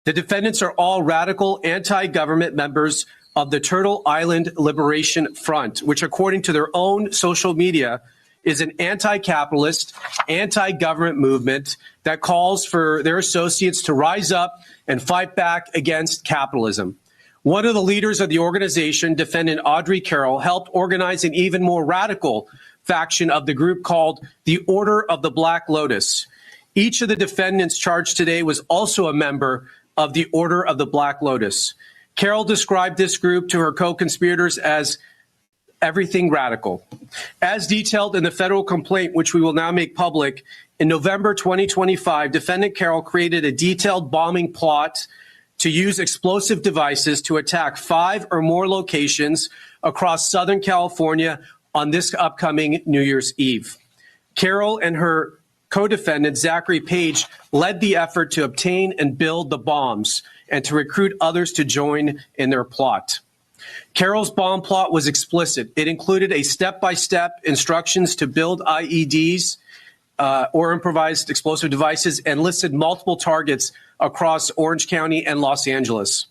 The defendants are all radical anti-government members of the Turtle Island Liberation Front, which, according to their own social media, is an anti-capitalist, anti-government movement that calls for their associates to rise up and fight back against capitalism. One of the leaders of the organization, defendant Audrey Carroll, helped organize an even more radical faction of the group called the Order of the Black Lotus. Each of the defendants charged today was also a member of the Order of the Black Lotus. Carol described this group to her co-conspirators as everything radical. As detailed in the federal complaint, which we will now make public, in November 2025, defendant Carol created a detailed bombing plot to use explosive devices to attack 5 or more locations across Southern California on this upcoming New Year's Eve. Carol and her co-defendant, Zachary Page, led the effort to obtain and build the bombs and to recruit others to join in their plot. Carol's bomb plot was explicit. It included a step-by-step instructions to build IEDs or improvised explosive devices and listed multiple targets across Orange County and Los Angeles.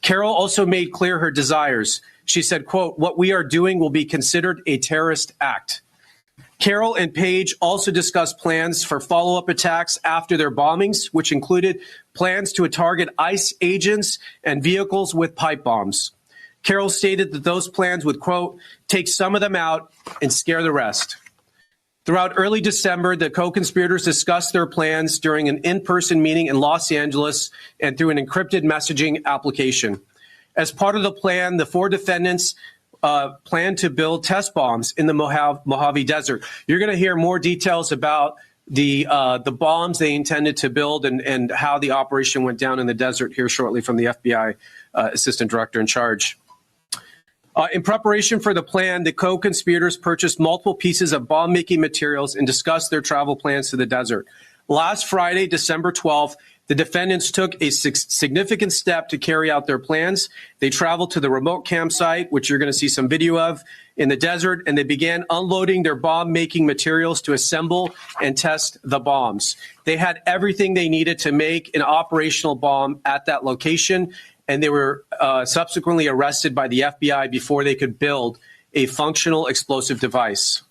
Carol also made clear her desires. She said, quote, "What we are doing will be considered a terrorist act." Carol and Page also discussed plans for follow-up attacks after their bombings, which included plans to target ICE agents and vehicles with pipe bombs. Carol stated that those plans would, quote, "take some of them out and scare the rest." Throughout early December, the co-conspirators discussed their plans during an in-person meeting in Los Angeles and through an encrypted messaging application. As part of the plan, the 4 defendants plan to build test bombs in the Mojave Desert. You're going to hear more details about the bombs they intended to build and how the operation went down in the desert here shortly from the FBI Assistant Director in charge. In preparation for the plan, the co-conspirators purchased multiple pieces of bomb-making materials and discussed their travel plans to the desert. Last Friday, December 12th, the defendants took a significant step to carry out their plans. They traveled to the remote campsite, which you're going to see some video of, in the desert, and they began unloading their bomb-making materials to assemble and test the bombs. They had everything they needed to make an operational bomb at that location, and they were subsequently arrested by the FBI before they could build a functional explosive device.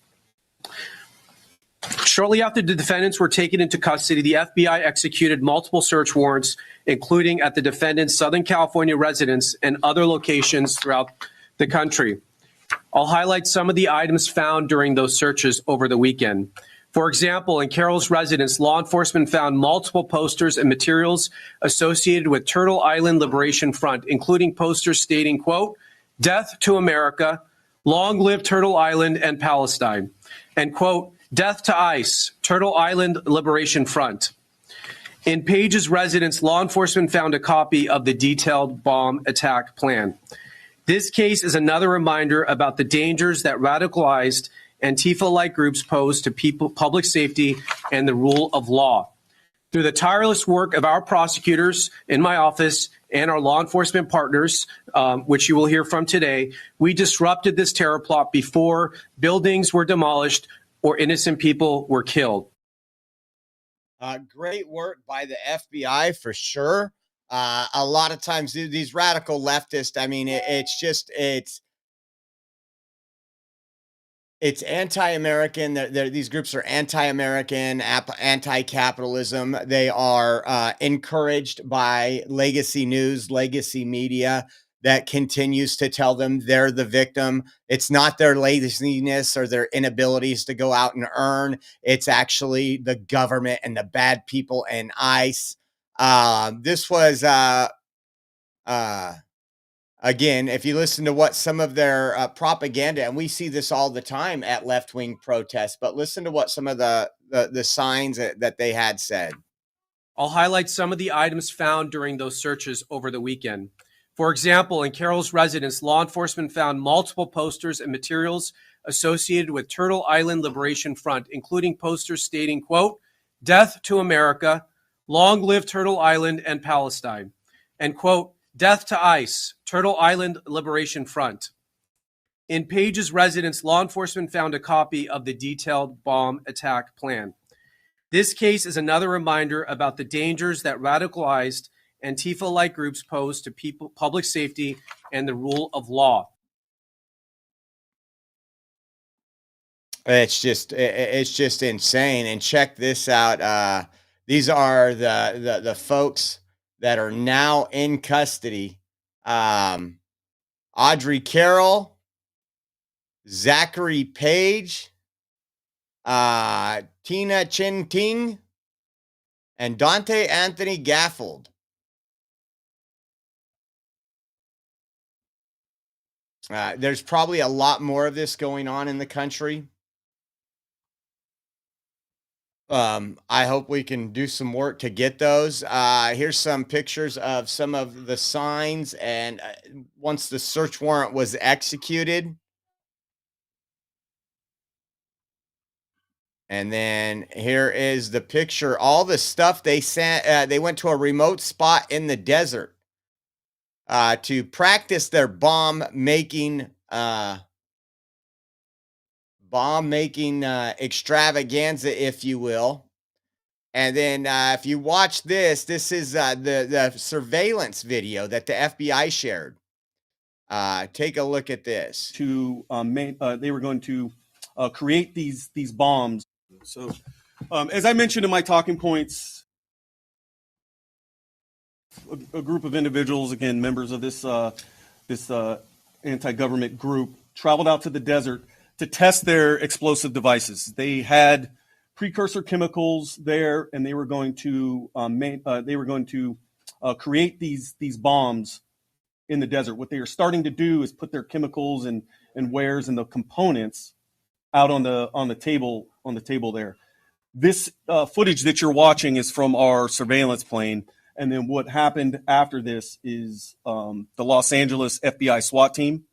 Shortly after the defendants were taken into custody, the FBI executed multiple search warrants, including at the defendants' Southern California residence and other locations throughout the country. I'll highlight some of the items found during those searches over the weekend. For example, in Carol's residence, law enforcement found multiple posters and materials associated with Turtle Island Liberation Front, including posters stating, quote, "Death to America, long live Turtle Island and Palestine," and, quote, "Death to ICE, Turtle Island Liberation Front." In Page's residence, law enforcement found a copy of the detailed bomb attack plan. This case is another reminder about the dangers that radicalized Antifa-like groups pose to public safety and the rule of law. Through the tireless work of our prosecutors in my office and our law enforcement partners, which you will hear from today, we disrupted this terror plot before buildings were demolished or innocent people were killed. Great work by the FBI for sure. A lot of times these radical leftists, I mean, it's anti-American. These groups are anti-American, anti-capitalism. They are encouraged by legacy news, legacy media that continues to tell them they're the victim. It's not their laziness or their inabilities to go out and earn. It's actually the government and the bad people and ICE. This was again, if you listen to what some of their propaganda, and we see this all the time at left-wing protests, but listen to what some of the signs that they had said. I'll highlight some of the items found during those searches over the weekend. For example, in Carol's residence, law enforcement found multiple posters and materials associated with Turtle Island Liberation Front, including posters stating, quote, "Death to America, long live Turtle Island and Palestine," and, quote, "Death to ICE, Turtle Island Liberation Front." In Page's residence, law enforcement found a copy of the detailed bomb attack plan. This case is another reminder about the dangers that radicalized Antifa-like groups pose to public safety and the rule of law. It's just insane. And check this out. These are the folks that are now in custody. Audrey Carroll, Zachary Page, Tina Chin Ting, and Dante Anthony Gaffield. There's probably a lot more of this going on in the country. I hope we can do some work to get those. Here's some pictures of some of the signs, and once the search warrant was executed. And then here is the picture. All the stuff they sent. They went to a remote spot in the desert to practice their bomb making extravaganza, if you will. And then if you watch this, this is the surveillance video that the FBI shared. Take a look at this. They were going to create these bombs. So, as I mentioned in my talking points, a group of individuals, again members of this anti-government group, traveled out to the desert to test their explosive devices. They had precursor chemicals there, and they were going to create these bombs in the desert. What they are starting to do is put their chemicals and wares and the components out on the table there. This footage that you're watching is from our surveillance plane, and then what happened after this is the Los Angeles FBI SWAT team,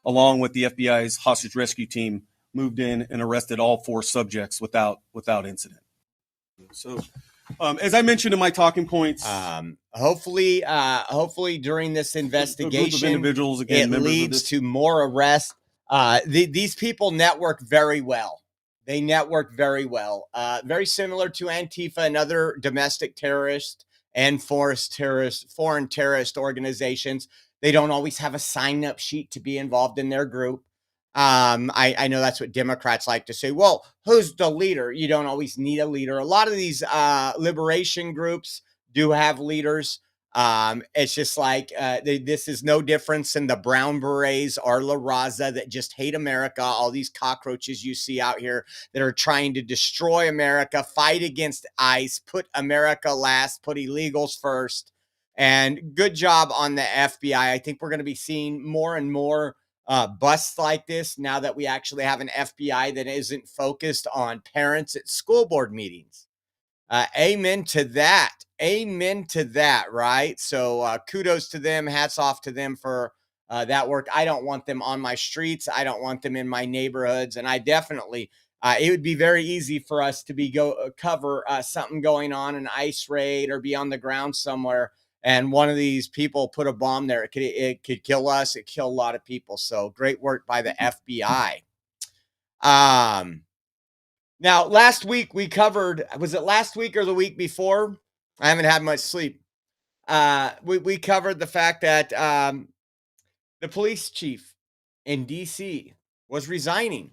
along with the FBI's hostage rescue team, moved in and arrested all 4 subjects without incident. So, as I mentioned in my talking points, hopefully during this investigation, individuals, again, it leads to more arrests. These people network very well. They network very well. Very similar to Antifa and other domestic terrorist and foreign terrorist organizations. They don't always have a sign-up sheet to be involved in their group. I know that's what Democrats like to say. Well, who's the leader? You don't always need a leader. A lot of these liberation groups do have leaders. It's just like this is no difference in the Brown Berets or La Raza that just hate America. All these cockroaches you see out here that are trying to destroy America, fight against ICE, put America last, put illegals first. And good job on the FBI. I think we're going to be seeing more and more busts like this now that we actually have an FBI that isn't focused on parents at school board meetings. Amen to that. Amen to that, right? So kudos to them. Hats off to them for that work. I don't want them on my streets. I don't want them in my neighborhoods. And I definitely, it would be very easy for us to cover something going on, an ICE raid, or be on the ground somewhere, and one of these people put a bomb there. It could kill us. It killed a lot of people. So great work by the FBI. Now, last week we covered, was it last week or the week before? I haven't had much sleep. We covered the fact that the police chief in D.C. was resigning.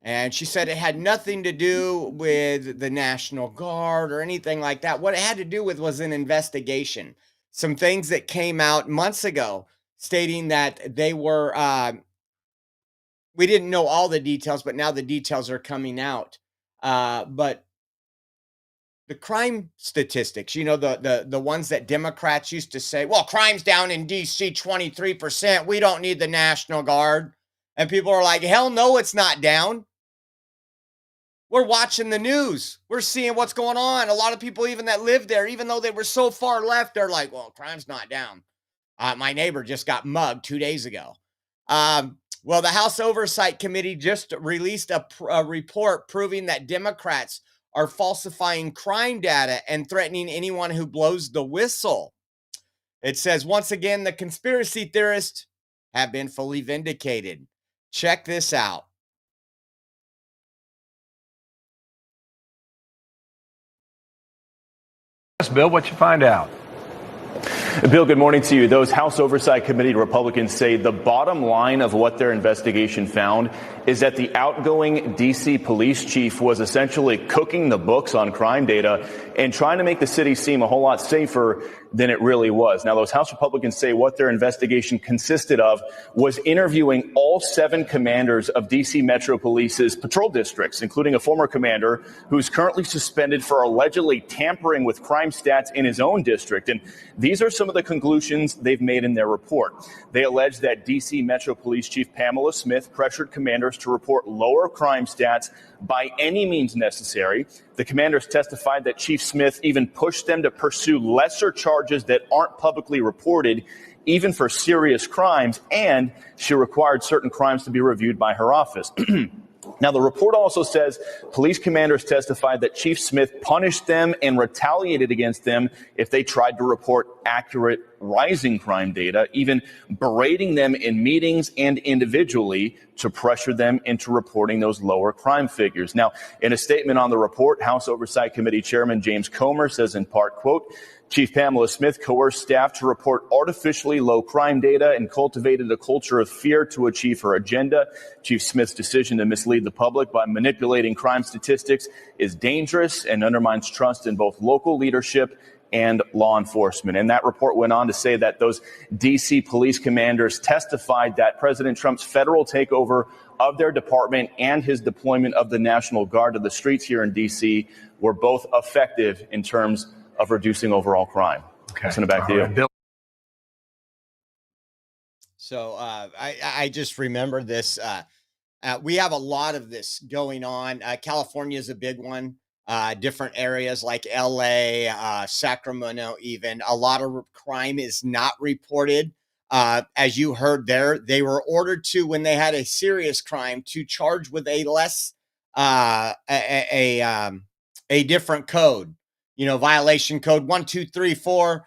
And she said it had nothing to do with the National Guard or anything like that. What it had to do with was an investigation. Some things that came out months ago stating that they were, we didn't know all the details, but now the details are coming out. But the crime statistics, you know, the ones that Democrats used to say, well, crime's down in D.C. 23%. We don't need the National Guard. And people are like, hell no, it's not down. We're watching the news. We're seeing what's going on. A lot of people even that live there, even though they were so far left, they're like, well, crime's not down. My neighbor just got mugged 2 days ago. Well, the House Oversight Committee just released a report proving that Democrats are falsifying crime data and threatening anyone who blows the whistle. It says, once again, the conspiracy theorists have been fully vindicated. Check this out. Bill, what you find out? Bill, good morning to you. Those House Oversight Committee Republicans say the bottom line of what their investigation found is that the outgoing D.C. police chief was essentially cooking the books on crime data and trying to make the city seem a whole lot safer than it really was. Now, those House Republicans say what their investigation consisted of was interviewing all 7 commanders of D.C. Metro Police's patrol districts, including a former commander who's currently suspended for allegedly tampering with crime stats in his own district. And these are some of the conclusions they've made in their report. They allege that D.C. Metro Police Chief Pamela Smith pressured commanders to report lower crime stats by any means necessary. The commanders testified that Chief Smith even pushed them to pursue lesser charges that aren't publicly reported, even for serious crimes, and she required certain crimes to be reviewed by her office. Now, the report also says police commanders testified that Chief Smith punished them and retaliated against them if they tried to report accurate rising crime data, even berating them in meetings and individually to pressure them into reporting those lower crime figures. Now, in a statement on the report, House Oversight Committee Chairman James Comer says in part, quote, Chief Pamela Smith coerced staff to report artificially low crime data and cultivated a culture of fear to achieve her agenda. Chief Smith's decision to mislead the public by manipulating crime statistics is dangerous and undermines trust in both local leadership and law enforcement. And that report went on to say that those D.C. police commanders testified that President Trump's federal takeover of their department and his deployment of the National Guard to the streets here in D.C. were both effective in terms of reducing overall crime. Okay. Send it back to you. Bill. So I just remember this. We have a lot of this going on. California is a big one. Different areas like LA, Sacramento, even. A lot of crime is not reported. As you heard there, they were ordered to, when they had a serious crime, to charge with a less, a different code. You know, violation code 1234,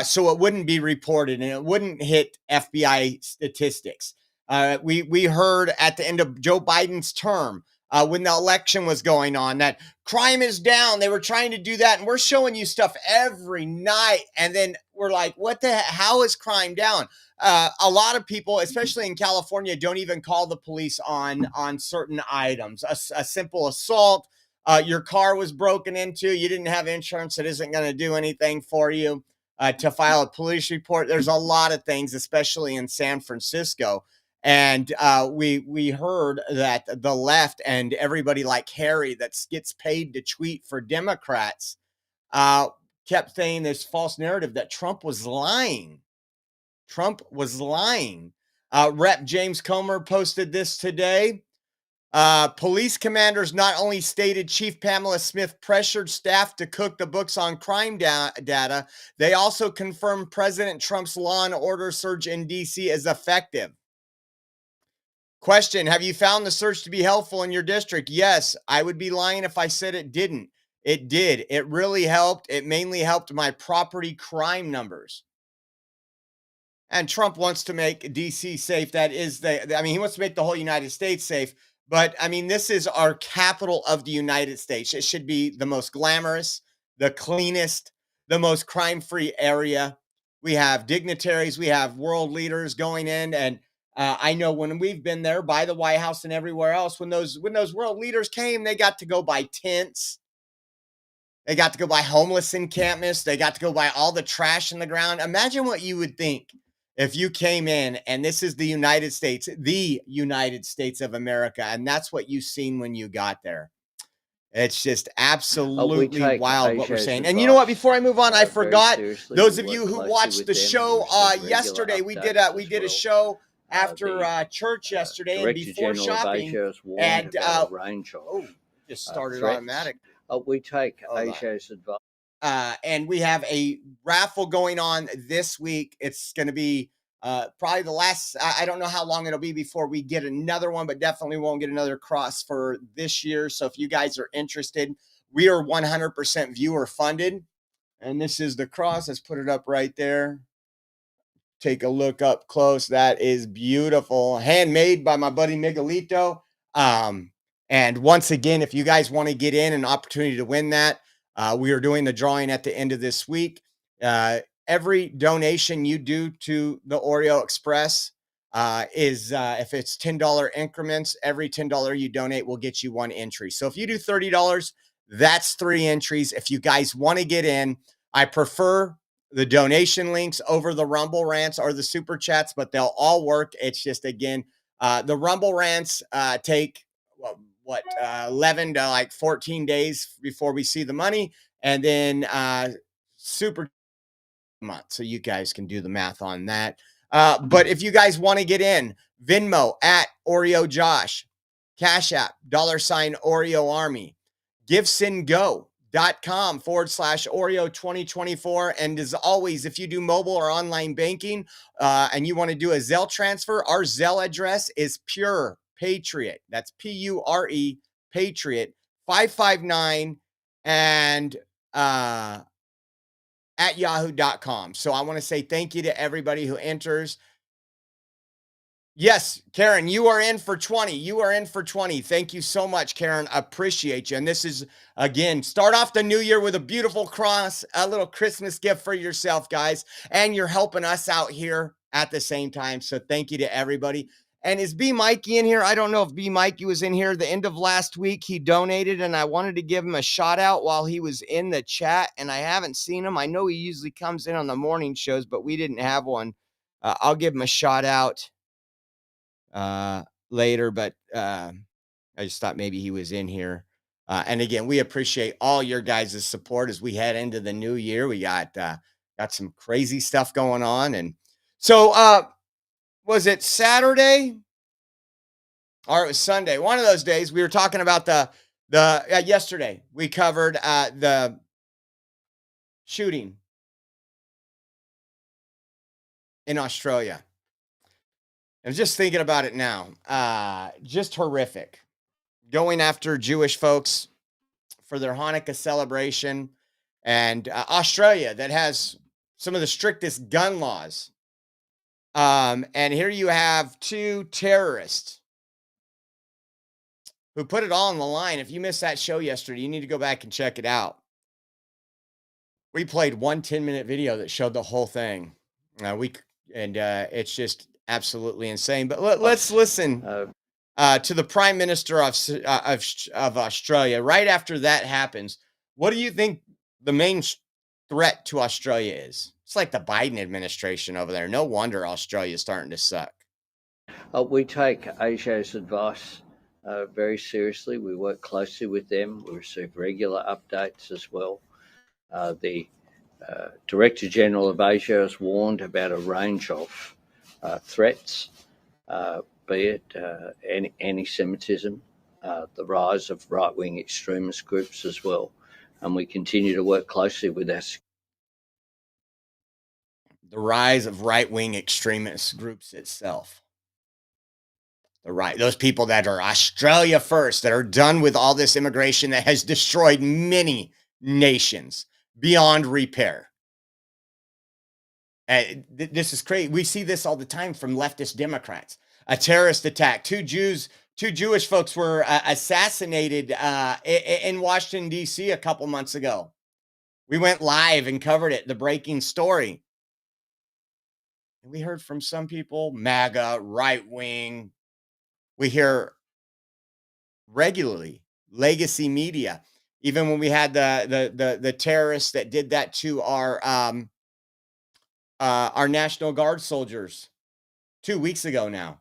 so it wouldn't be reported and it wouldn't hit FBI statistics. We heard at the end of Joe Biden's term, when the election was going on, that crime is down. They were trying to do that, and we're showing you stuff every night, and then we're like, what the heck? How is crime down? A lot of people, especially in California, don't even call the police on certain items. A simple assault. Your car was broken into, you didn't have insurance, it isn't going to do anything for you to file a police report. There's a lot of things, especially in San Francisco. And we heard that the left and everybody like Harry that gets paid to tweet for Democrats kept saying this false narrative that Trump was lying. Trump was lying. Rep. James Comer posted this today. Police commanders not only stated Chief Pamela Smith pressured staff to cook the books on crime data, they also confirmed President Trump's law and order surge in D.C. is effective. Question, have you found the surge to be helpful in your district? Yes, I would be lying if I said it didn't. It did. It really helped. It mainly helped my property crime numbers. And Trump wants to make D.C. safe. That is he wants to make the whole United States safe. But, I mean, this is our capital of the United States. It should be the most glamorous, the cleanest, the most crime-free area. We have dignitaries. We have world leaders going in. And I know when we've been there by the White House and everywhere else, when those world leaders came, they got to go by tents. They got to go by homeless encampments. They got to go by all the trash in the ground. Imagine what you would think if you came in and this is the United States of America, and that's what you've seen when you got there. It's just absolutely wild what we're saying. And you know what? Before I move on, I forgot those of you who watched the show yesterday. We did a show after church yesterday and before shopping. And just started automatic. We take AJ's advice. And we have a raffle going on this week. It's going to be probably the last, I don't know how long it'll be before we get another one, but definitely won't get another cross for this year. So if you guys are interested, we are 100% viewer funded. And this is the cross. Let's put it up right there. Take a look up close. That is beautiful. Handmade by my buddy Miguelito. And once again, if you guys want to get in an opportunity to win that, we are doing the drawing at the end of this week. every donation you do to the Oreo Express is if it's $10 increments, every $10 you donate will get you one entry. So if you do $30, that's 3 entries. If you guys want to get in, I prefer the donation links over the Rumble rants or the super chats, but they'll all work. It's just, again, the Rumble rants take 11 to like 14 days before we see the money, and then super month. So you guys can do the math on that. But if you guys want to get in, Venmo at Oreo Josh, Cash App, $ Oreo Army, givesendgo.com/Oreo 2024. And as always, if you do mobile or online banking and you want to do a Zelle transfer, our Zelle address is Pure Patriot. That's Pure Patriot 559 and at yahoo.com. So I want to say thank you to everybody who enters. Yes, Karen, you are in for 20. You are in for 20. Thank you so much, Karen. Appreciate you. And this is, again, start off the new year with a beautiful cross, a little Christmas gift for yourself, guys. And you're helping us out here at the same time. So thank you to everybody. And is B. Mikey in here? I don't know if B. Mikey was in here the end of last week. He donated, and I wanted to give him a shout out while he was in the chat, and I haven't seen him. I know he usually comes in on the morning shows, but we didn't have one. I'll give him a shout out later, but I just thought maybe he was in here. And again, we appreciate all your guys' support as we head into the new year. We got some crazy stuff going on. And so was it Saturday or it was Sunday? One of those days we were talking about yesterday we covered the shooting in Australia. I'm just thinking about it now. Just horrific. Going after Jewish folks for their Hanukkah celebration. And Australia, that has some of the strictest gun laws. And here you have 2 terrorists who put it all on the line. If you missed that show yesterday, you need to go back and check it out. We played one 10-minute video that showed the whole thing. It's just absolutely insane. But let's listen to the Prime Minister of Australia. Right after that happens, what do you think the main threat to Australia is? It's like the Biden administration over there. No wonder Australia is starting to suck. We take ASIO's advice very seriously. We work closely with them. We receive regular updates as well. The Director General of ASIO has warned about a range of threats, be it anti-Semitism, the rise of right-wing extremist groups as well. And we continue to work closely with us. The rise of right-wing extremist groups itself. Those people that are Australia first, that are done with all this immigration that has destroyed many nations beyond repair. This is crazy. We see this all the time from leftist Democrats. A terrorist attack. 2 Jewish folks were assassinated in Washington, D.C. a couple months ago. We went live and covered it, the breaking story. And we heard from some people, MAGA, right-wing. We hear regularly, legacy media. Even when we had the terrorists that did that to our National Guard soldiers 2 weeks ago now.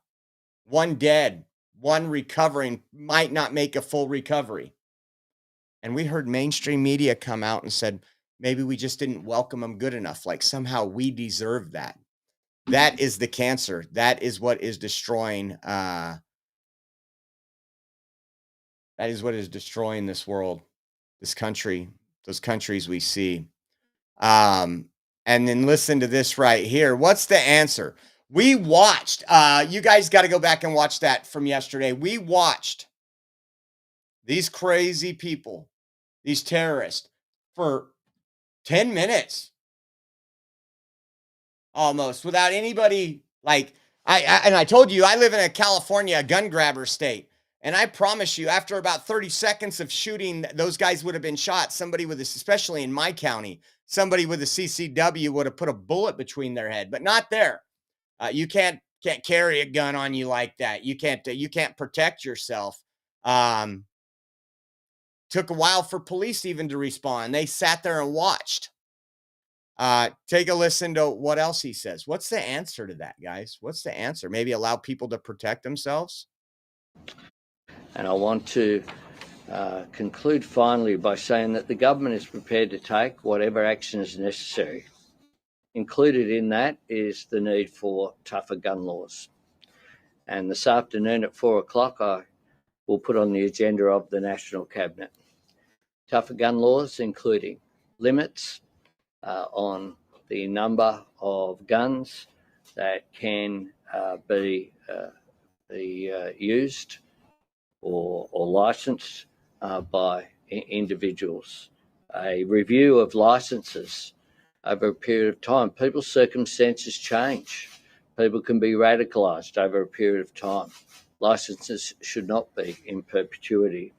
1 dead, 1 recovering, might not make a full recovery. And we heard mainstream media come out and said, maybe we just didn't welcome them good enough. Like somehow we deserve that. That is the cancer. That is what is destroying. That is what is destroying this world, this country, those countries we see. And then listen to this right here. What's the answer? We watched, you guys got to go back and watch that from yesterday. We watched these crazy people, these terrorists, for 10 minutes almost without anybody. Like, I told you, I live in a California gun grabber state. And I promise you, after about 30 seconds of shooting, those guys would have been shot. Somebody with this, especially in my county, somebody with a CCW would have put a bullet between their head, but not there. You can't carry a gun on you like that. You can't protect yourself. Took a while for police even to respond. They sat there and watched. Take a listen to what else he says. What's the answer to that, guys? What's the answer? Maybe allow people to protect themselves? And I want to conclude finally by saying that the government is prepared to take whatever action is necessary. Included in that is the need for tougher gun laws. And this afternoon at 4 o'clock, I will put on the agenda of the National Cabinet tougher gun laws, including limits on the number of guns that can be used or licensed by individuals. A review of licenses over a period of time. People's circumstances change. People can be radicalised over a period of time. Licenses should not be in perpetuity.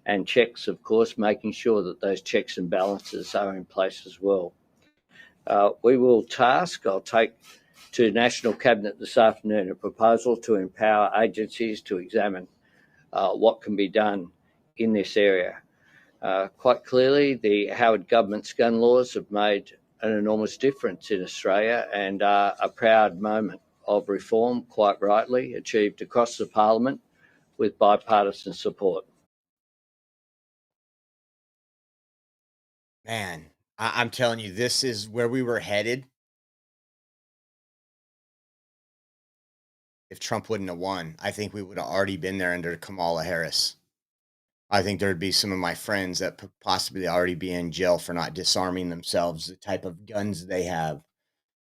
And checks, of course, making sure that those checks and balances are in place as well. I'll take to National Cabinet this afternoon a proposal to empower agencies to examine what can be done in this area. Quite clearly, the Howard government's gun laws have made an enormous difference in Australia and are a proud moment of reform, quite rightly, achieved across the parliament with bipartisan support. Man, I'm telling you, this is where we were headed if Trump wouldn't have won. I think we would have already been there under Kamala Harris. I think there'd be some of my friends that possibly already be in jail for not disarming themselves, the type of guns they have,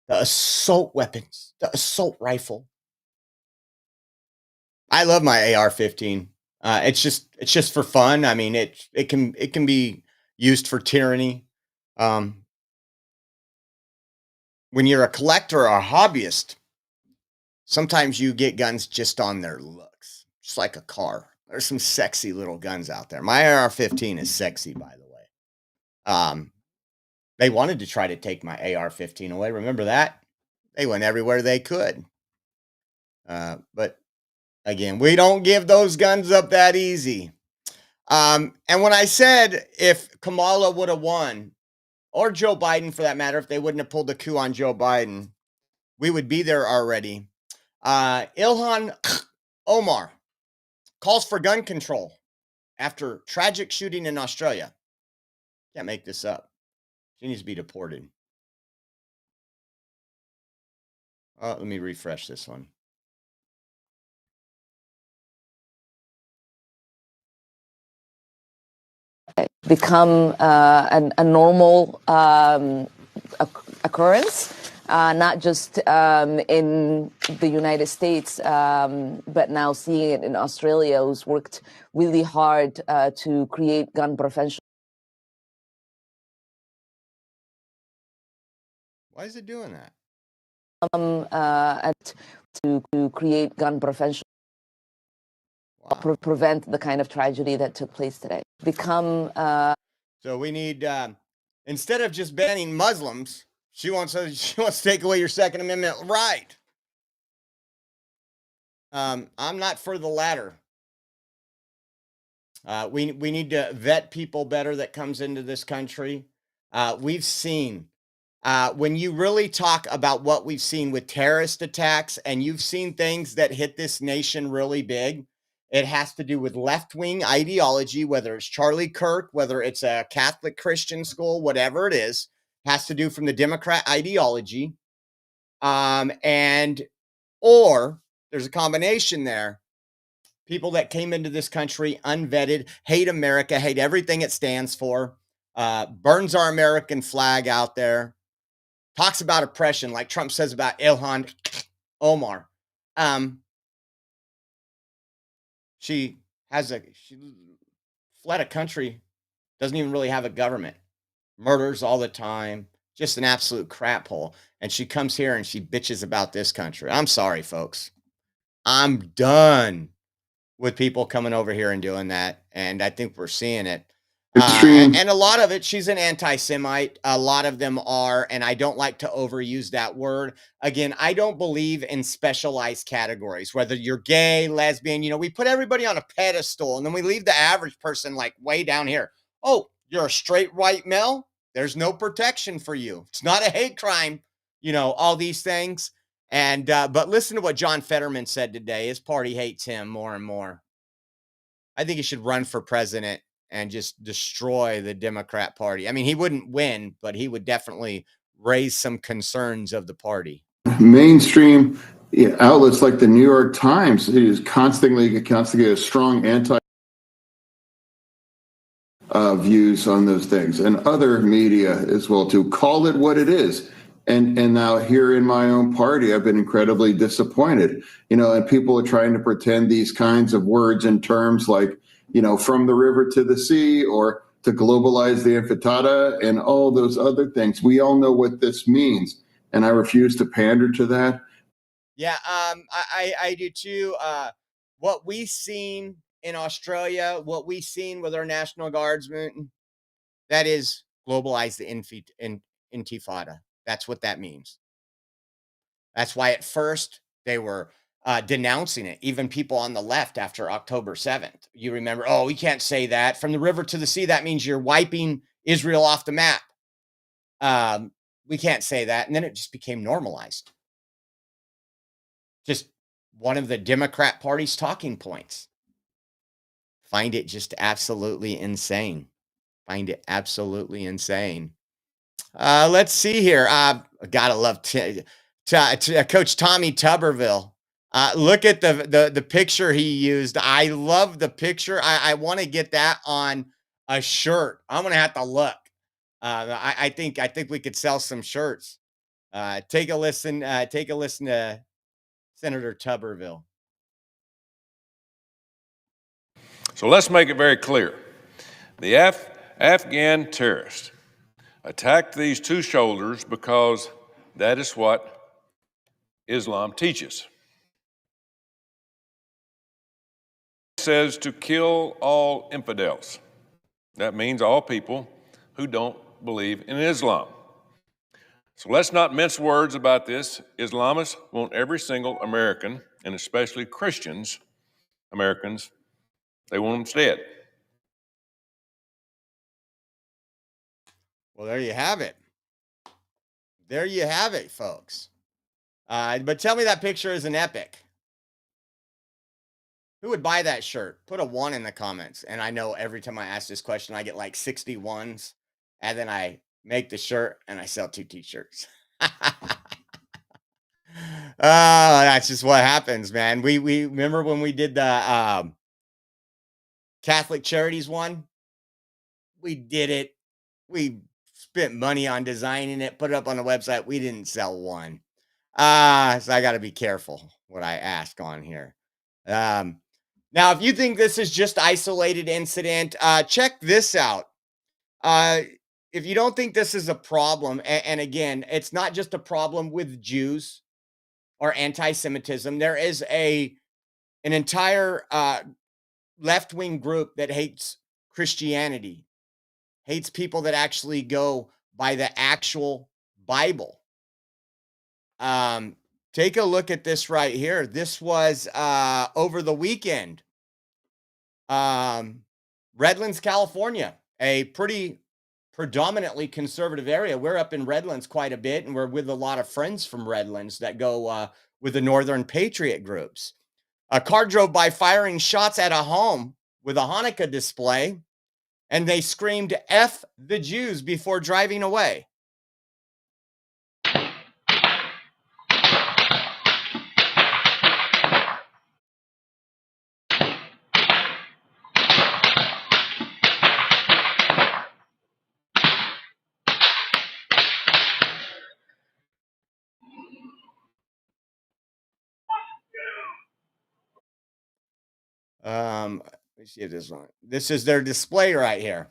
the assault weapons, the assault rifle. I love my AR-15. It's just for fun. I mean, it can be used for tyranny. When you're a collector or a hobbyist, sometimes you get guns just on their looks, just like a car. There's some sexy little guns out there. My AR-15 is sexy, by the way. They wanted to try to take my AR-15 away. Remember that? They went everywhere they could. But again, we don't give those guns up that easy. And when I said if Kamala would have won, or Joe Biden for that matter, if they wouldn't have pulled the coup on Joe Biden, we would be there already. Ilhan Omar calls for gun control after tragic shooting in Australia. Can't make this up. She needs to be deported. Let me refresh this one. Become a normal occurrence, not just in the United States, but now seeing it in Australia, who's worked really hard to create gun prevention. Why is it doing that? To create gun prevention. Prevent the kind of tragedy that took place today. So we need, instead of just banning Muslims, she wants to take away your Second Amendment right. I'm not for the latter. We need to vet people better that comes into this country. We've seen, when you really talk about what we've seen with terrorist attacks, and you've seen things that hit this nation really big, it has to do with left-wing ideology, whether it's Charlie Kirk, whether it's a Catholic Christian school, whatever it is, has to do from the Democrat ideology. Or there's a combination there. People that came into this country unvetted, hate America, hate everything it stands for, burns our American flag out there, talks about oppression like Trump says about Ilhan Omar. She fled a country, doesn't even really have a government, murders all the time, just an absolute crap hole. And she comes here and she bitches about this country. I'm sorry, folks. I'm done with people coming over here and doing that. And I think we're seeing it. And a lot of it, she's an anti-Semite. A lot of them are, and I don't like to overuse that word. Again, I don't believe in specialized categories, whether you're gay, lesbian, we put everybody on a pedestal and then we leave the average person like way down here. Oh, you're a straight white male? There's no protection for you. It's not a hate crime, all these things. And, but listen to what John Fetterman said today. His party hates him more and more. I think he should run for president and just destroy the Democrat Party. I mean, he wouldn't win, but he would definitely raise some concerns of the party. Mainstream outlets like the New York Times is constantly a strong anti views on those things, and other media as well, to call it what it is. And now here in my own party, I've been incredibly disappointed, and people are trying to pretend these kinds of words and terms like, from the river to the sea, or to globalize the intifada and all those other things. We all know what this means, and I refuse to pander to that. Yeah, I do too. What we've seen in Australia, what we've seen with our National Guardsmen, that is globalize the intifada. That's what that means. That's why at first they were denouncing it, even people on the left after October 7th. You remember, oh, we can't say that. From the river to the sea, that means you're wiping Israel off the map. We can't say that. And then it just became normalized. Just one of the Democrat Party's talking points. Find it just absolutely insane. Find it absolutely insane. Let's see here. Gotta love Coach Tommy Tuberville. Look at the picture he used. I love the picture. I want to get that on a shirt. I'm gonna have to look. I think we could sell some shirts. Take a listen. Take a listen to Senator Tuberville. So let's make it very clear. The Afghan terrorists attacked these two shoulders because that is what Islam teaches. It says to kill all infidels. That means all people who don't believe in Islam. So let's not mince words about this. Islamists want every single American, and especially Americans, they want them dead. Well, there you have it. There you have it, folks. But tell me that picture is an epic. Who would buy that shirt? Put a 1 in the comments. And I know every time I ask this question, I get like 61s. And then I make the shirt and I sell 2 t-shirts. That's just what happens, man. We remember when we did the Catholic Charities one? We did it. We spent money on designing it, put it up on the website. We didn't sell one. So I got to be careful what I ask on here. Now, if you think this is just isolated incident, check this out. If you don't think this is a problem, and again, it's not just a problem with Jews or anti-Semitism. There is an entire left-wing group that hates Christianity, hates people that actually go by the actual Bible. Take a look at this right here. This was over the weekend. Redlands, California, a pretty predominantly conservative area. We're up in Redlands quite a bit, and we're with a lot of friends from Redlands that go with the Northern Patriot groups. A car drove by firing shots at a home with a Hanukkah display, and they screamed "F the Jews" before driving away. Let me see if this one. This is their display right here.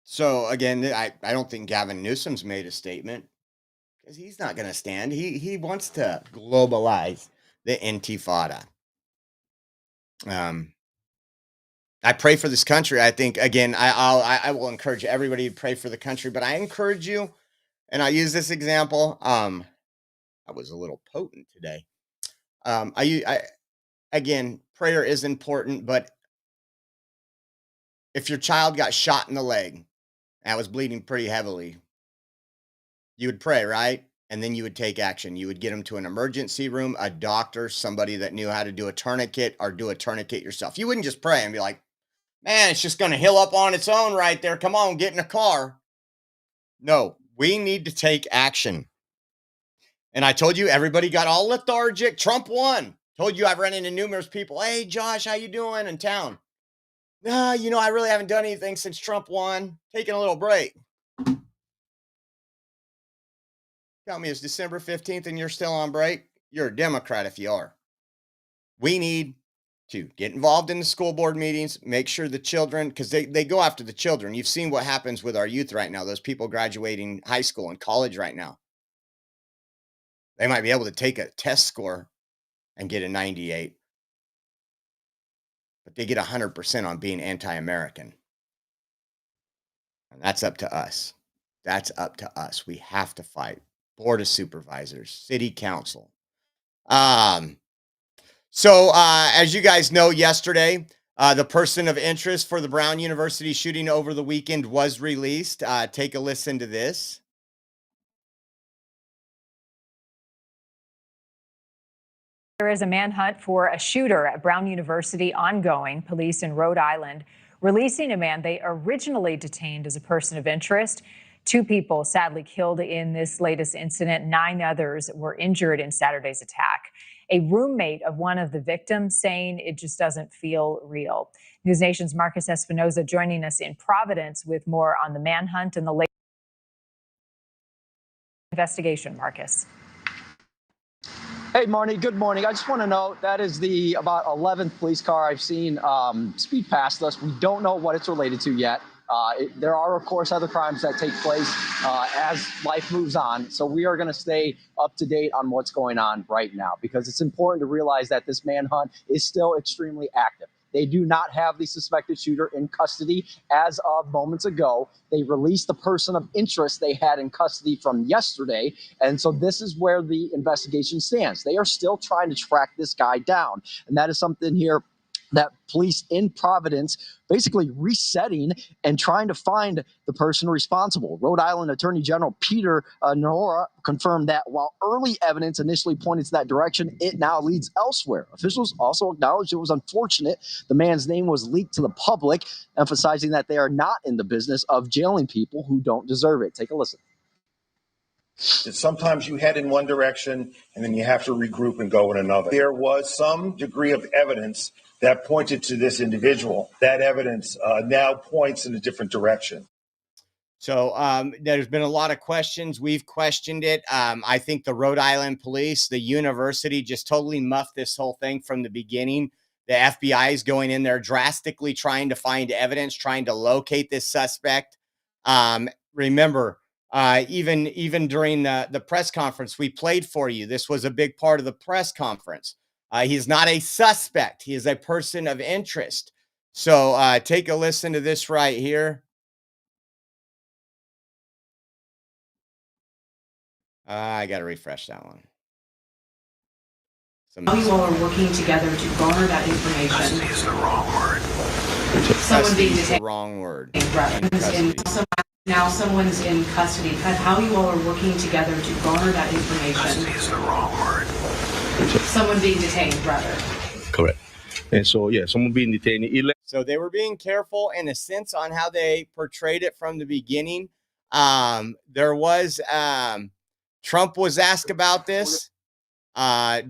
So again, I don't think Gavin Newsom's made a statement. because he's not going to stand. He wants to globalize the Intifada. I pray for this country. I think, again, I will encourage everybody to pray for the country, but I encourage you, and I use this example. I was a little potent today. Again, prayer is important, but if your child got shot in the leg and was bleeding pretty heavily, you would pray, right? And then you would take action. You would get them to an emergency room, a doctor, somebody that knew how to do a tourniquet, or do a tourniquet yourself. You wouldn't just pray and be like, man, it's just going to heal up on its own right there. Come on, get in a car. No, we need to take action. And I told you, everybody got all lethargic. Trump won. Told you I've run into numerous people. Hey, Josh, how you doing in town? No, I really haven't done anything since Trump won. Taking a little break. Tell me it's December 15th and you're still on break. You're a Democrat if you are. We need to get involved in the school board meetings, make sure the children, because they go after the children. You've seen what happens with our youth right now, those people graduating high school and college right now. They might be able to take a test score and get a 98, but they get 100% on being anti-American. And that's up to us. That's up to us. We have to fight. Board of Supervisors, City Council. So as you guys know, yesterday, the person of interest for the Brown University shooting over the weekend was released. Take a listen to this. There is a manhunt for a shooter at Brown University ongoing. Police in Rhode Island releasing a man they originally detained as a person of interest. 2 people sadly killed in this latest incident. 9 others were injured in Saturday's attack. A roommate of one of the victims saying it just doesn't feel real. News Nation's Marcus Espinoza joining us in Providence with more on the manhunt and the latest investigation. Marcus. Hey, Marnie, good morning. I just want to know, that is the about 11th police car I've seen speed past us. We don't know what it's related to yet. There are, of course, other crimes that take place as life moves on. So we are going to stay up to date on what's going on right now, because it's important to realize that this manhunt is still extremely active. They do not have the suspected shooter in custody as of moments ago. They released the person of interest they had in custody from yesterday. And so this is where the investigation stands. They are still trying to track this guy down. And that is something here that police in Providence basically resetting and trying to find the person responsible. Rhode Island Attorney General Peter Nora confirmed that while early evidence initially pointed to that direction, it now leads elsewhere. Officials also acknowledged it was unfortunate the man's name was leaked to the public, emphasizing that they are not in the business of jailing people who don't deserve it. Take a listen. That sometimes you head in one direction and then you have to regroup and go in another. There was some degree of evidence that pointed to this individual. That evidence now points in a different direction. So there's been a lot of questions. We've questioned it. I think the Rhode Island police, the university, just totally muffed this whole thing from the beginning. The FBI is going in there drastically trying to find evidence, trying to locate this suspect. Remember, even during the press conference we played for you, this was a big part of the press conference. He's not a suspect. He is a person of interest. So take a listen to this right here. I got to refresh that one. How you all are working together to garner that information. Custody is the wrong word. Someone being detained. The wrong word. Now someone's in custody. How you all are working together to garner that information. Custody is the wrong word. Someone being detained, rather. Correct. And so, yeah, someone being detained. So they were being careful in a sense on how they portrayed it from the beginning. There was Trump was asked about this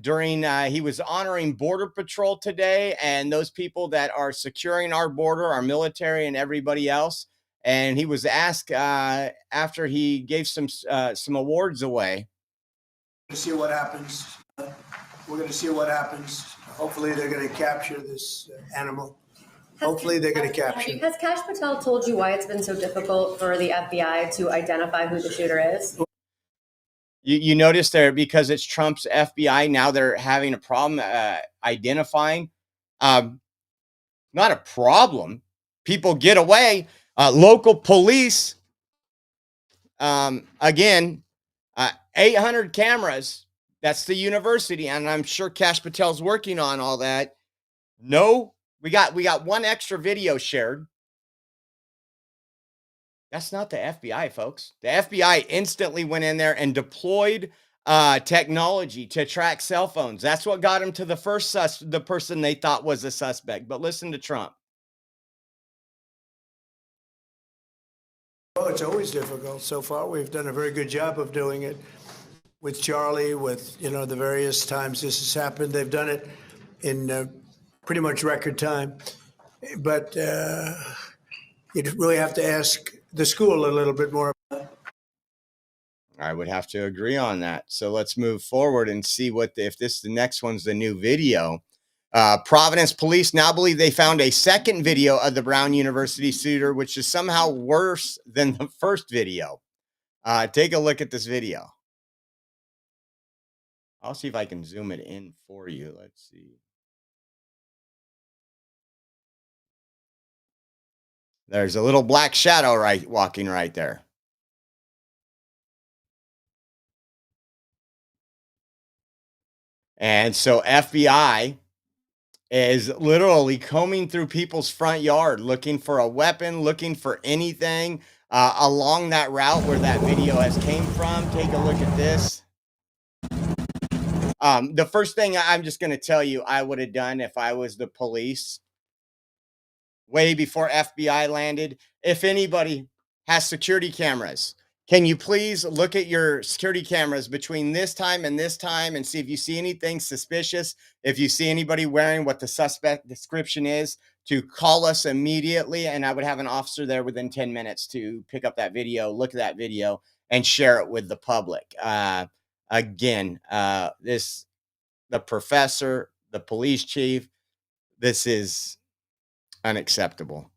during he was honoring Border Patrol today and those people that are securing our border, our military and everybody else. And he was asked after he gave some awards away. See what happens. We're going to see what happens. Hopefully they're going to capture this animal. Hopefully they're going to capture it. Has Kash Patel told you why it's been so difficult for the FBI to identify who the shooter is? You notice there, because it's Trump's FBI, now they're having a problem identifying. Not a problem. People get away. Local police, again, 800 cameras. That's the university, and I'm sure Kash Patel's working on all that. No, we got one extra video shared. That's not the FBI, folks. The FBI instantly went in there and deployed technology to track cell phones. That's what got him to the the person they thought was a suspect. But listen to Trump. Well, it's always difficult. So far, we've done a very good job of doing it with Charlie, with, the various times this has happened. They've done it in pretty much record time. But you'd really have to ask the school a little bit more. I would have to agree on that. So let's move forward and see if the next one's the new video. Providence police now believe they found a second video of the Brown University shooter, which is somehow worse than the first video. Take a look at this video. I'll see if I can zoom it in for you. Let's see. There's a little black shadow walking right there. And so FBI is literally combing through people's front yard, looking for a weapon, looking for anything along that route where that video has came from. Take a look at this. The first thing I'm just going to tell you I would have done if I was the police, way before FBI landed, if anybody has security cameras, can you please look at your security cameras between this time and see if you see anything suspicious? If you see anybody wearing what the suspect description is, to call us immediately. And I would have an officer there within 10 minutes to pick up that video, look at that video, and share it with the public. Again, the professor, the police chief, this is unacceptable.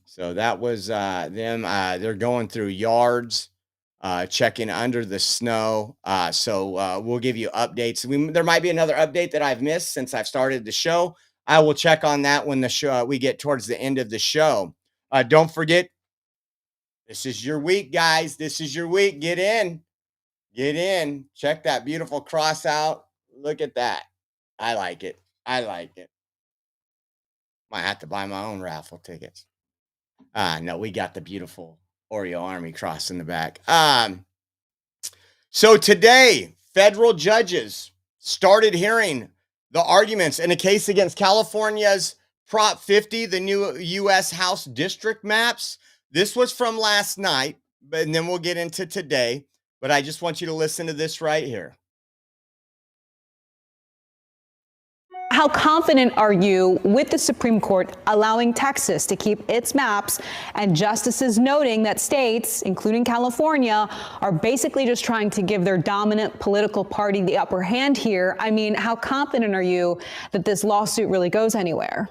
So that was them. They're going through yards, checking under the snow. So we'll give you updates. There might be another update that I've missed since I've started the show. I will check on that when the show we get towards the end of the show. Don't forget, this is your week, guys. This is your week. Get in. Get in. Check that beautiful cross out. Look at that. I like it. I like it. Might have to buy my own raffle tickets. No, we got the beautiful Oreo Army cross in the back. So today, federal judges started hearing the arguments in a case against California's Prop 50, the new U.S. House district maps. This was from last night, and then we'll get into today. But I just want you to listen to this right here. How confident are you with the Supreme Court allowing Texas to keep its maps, and justices noting that states, including California, are basically just trying to give their dominant political party the upper hand here? I mean, how confident are you that this lawsuit really goes anywhere?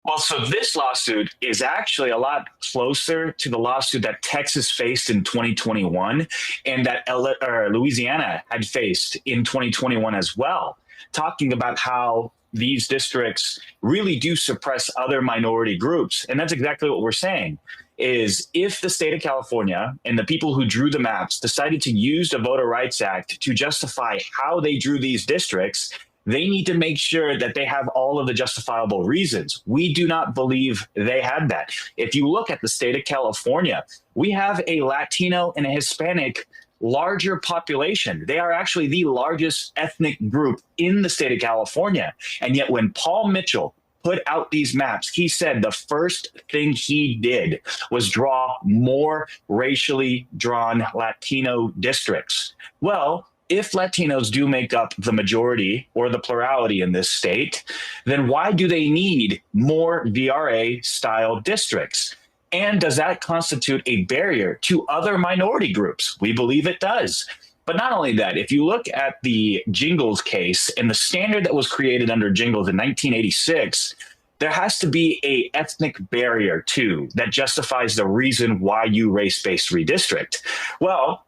Well, so this lawsuit is actually a lot closer to the lawsuit that Texas faced in 2021 and that Louisiana had faced in 2021 as well, talking about how these districts really do suppress other minority groups. And that's exactly what we're saying, is if the state of California and the people who drew the maps decided to use the Voter Rights Act to justify how they drew these districts, they need to make sure that they have all of the justifiable reasons. We do not believe they had that. If you look at the state of California, we have a Latino and a Hispanic larger population. They are actually the largest ethnic group in the state of California. And yet when Paul Mitchell put out these maps, he said the first thing he did was draw more racially drawn Latino districts. Well, if Latinos do make up the majority or the plurality in this state, then why do they need more VRA-style districts? And does that constitute a barrier to other minority groups? We believe it does. But not only that, if you look at the Jingles case and the standard that was created under Jingles in 1986, there has to be a ethnic barrier too that justifies the reason why you race-based redistrict. Well,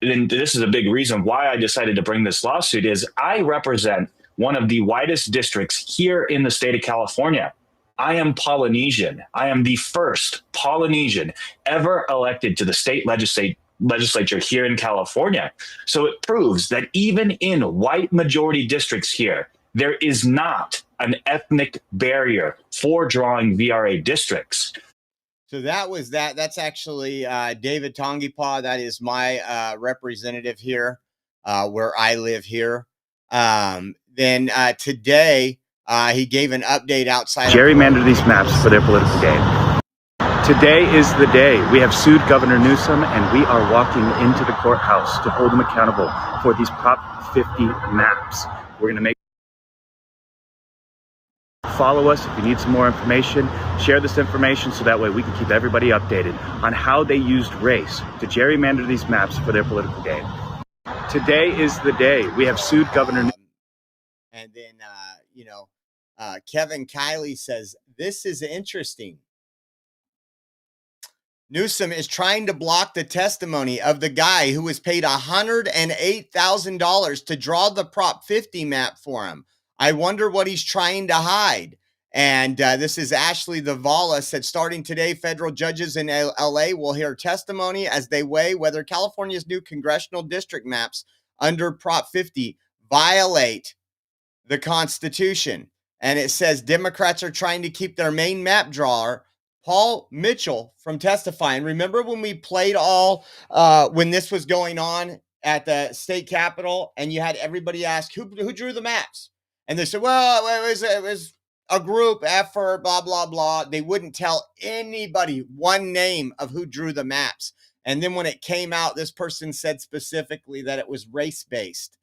and this is a big reason why I decided to bring this lawsuit is I represent one of the widest districts here in the state of California. I am Polynesian. I am the first Polynesian ever elected to the state legislature here in California. So it proves that even in white majority districts here, there is not an ethnic barrier for drawing VRA districts. So that was that. That's actually David Tongipaw. That is my representative here, where I live here. Then today, he gave an update outside. Gerrymander these maps for their political gain. Today is the day. We have sued Governor Newsom, and we are walking into the courthouse to hold him accountable for these Prop 50 maps. We're going to make. Follow us if you need some more information. Share this information so that way we can keep everybody updated on how they used race to gerrymander these maps for their political gain. Today is the day. We have sued Governor Newsom. And then, Kevin Kiley says, this is interesting. Newsom is trying to block the testimony of the guy who was paid $108,000 to draw the Prop 50 map for him. I wonder what he's trying to hide. And this is Ashley Zavala said, starting today, federal judges in LA will hear testimony as they weigh whether California's new congressional district maps under Prop 50 violate the Constitution. And it says Democrats are trying to keep their main map drawer, Paul Mitchell, from testifying. Remember when we played when this was going on at the state capitol and you had everybody ask who drew the maps? And they said, well, it was a group effort, blah, blah, blah. They wouldn't tell anybody one name of who drew the maps. And then when it came out, this person said specifically that it was race-based.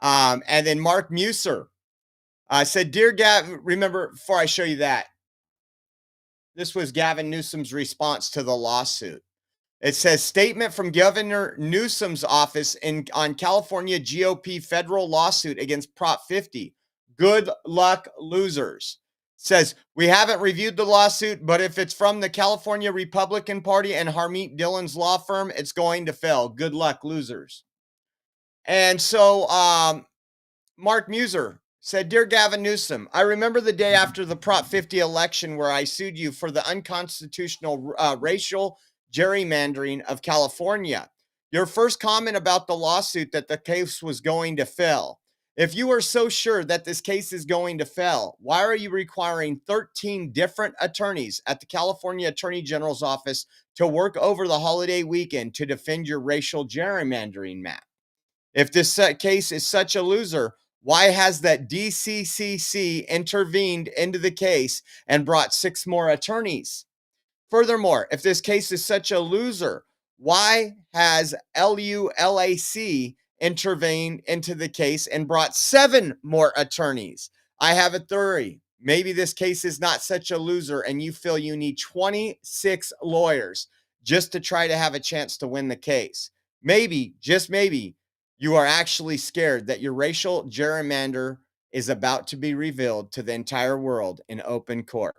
And then Mark Musser said, Dear Gavin, remember, before I show you that, this was Gavin Newsom's response to the lawsuit. It says, statement from Governor Newsom's office on California GOP federal lawsuit against Prop 50. Good luck, losers. Says, we haven't reviewed the lawsuit, but if it's from the California Republican Party and Harmeet Dillon's law firm, it's going to fail. Good luck, losers. And so Mark Musser said, Dear Gavin Newsom, I remember the day after the Prop 50 election where I sued you for the unconstitutional racial gerrymandering of California. Your first comment about the lawsuit that the case was going to fail. If you are so sure that this case is going to fail, why are you requiring 13 different attorneys at the California Attorney General's office to work over the holiday weekend to defend your racial gerrymandering map? If this case is such a loser, why has that DCCC intervened into the case and brought 6 more attorneys? Furthermore, if this case is such a loser, why has LULAC intervened into the case and brought 7 more attorneys? I have a theory. Maybe this case is not such a loser and you feel you need 26 lawyers just to try to have a chance to win the case. Maybe, just maybe, you are actually scared that your racial gerrymander is about to be revealed to the entire world in open court.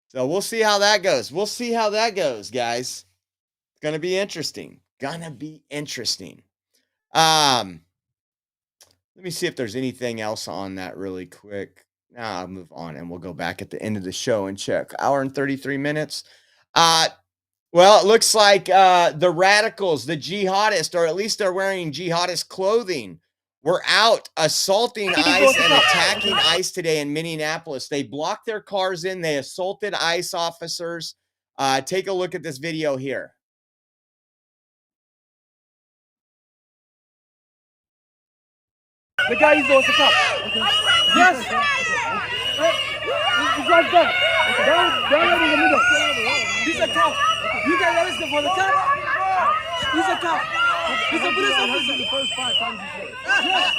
So we'll see how that goes. We'll see how that goes, guys. It's going to be interesting. Let me see if there's anything else on that really quick. I'll move on and we'll go back at the end of the show and check. Hour and 33 minutes. Well, it looks like the radicals, the jihadists, or at least they're wearing jihadist clothing, were out assaulting ICE and attacking ICE today in Minneapolis. They blocked their cars in. They assaulted ICE officers. Take a look at this video here. The guy is also cop. Okay. Yes. He's right there. Down in the middle. He's a cop. You get arrested for the cop? He's a cop. He's a police officer. The first 5 times he said. Yes.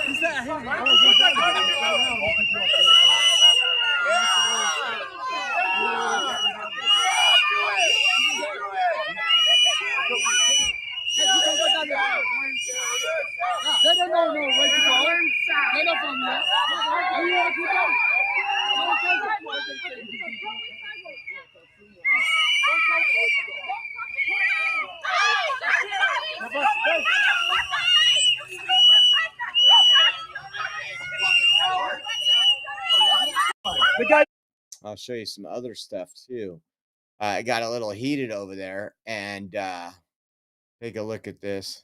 He said, I hate you. I'll show you some other stuff too. It got a little heated over there, and take a look at this.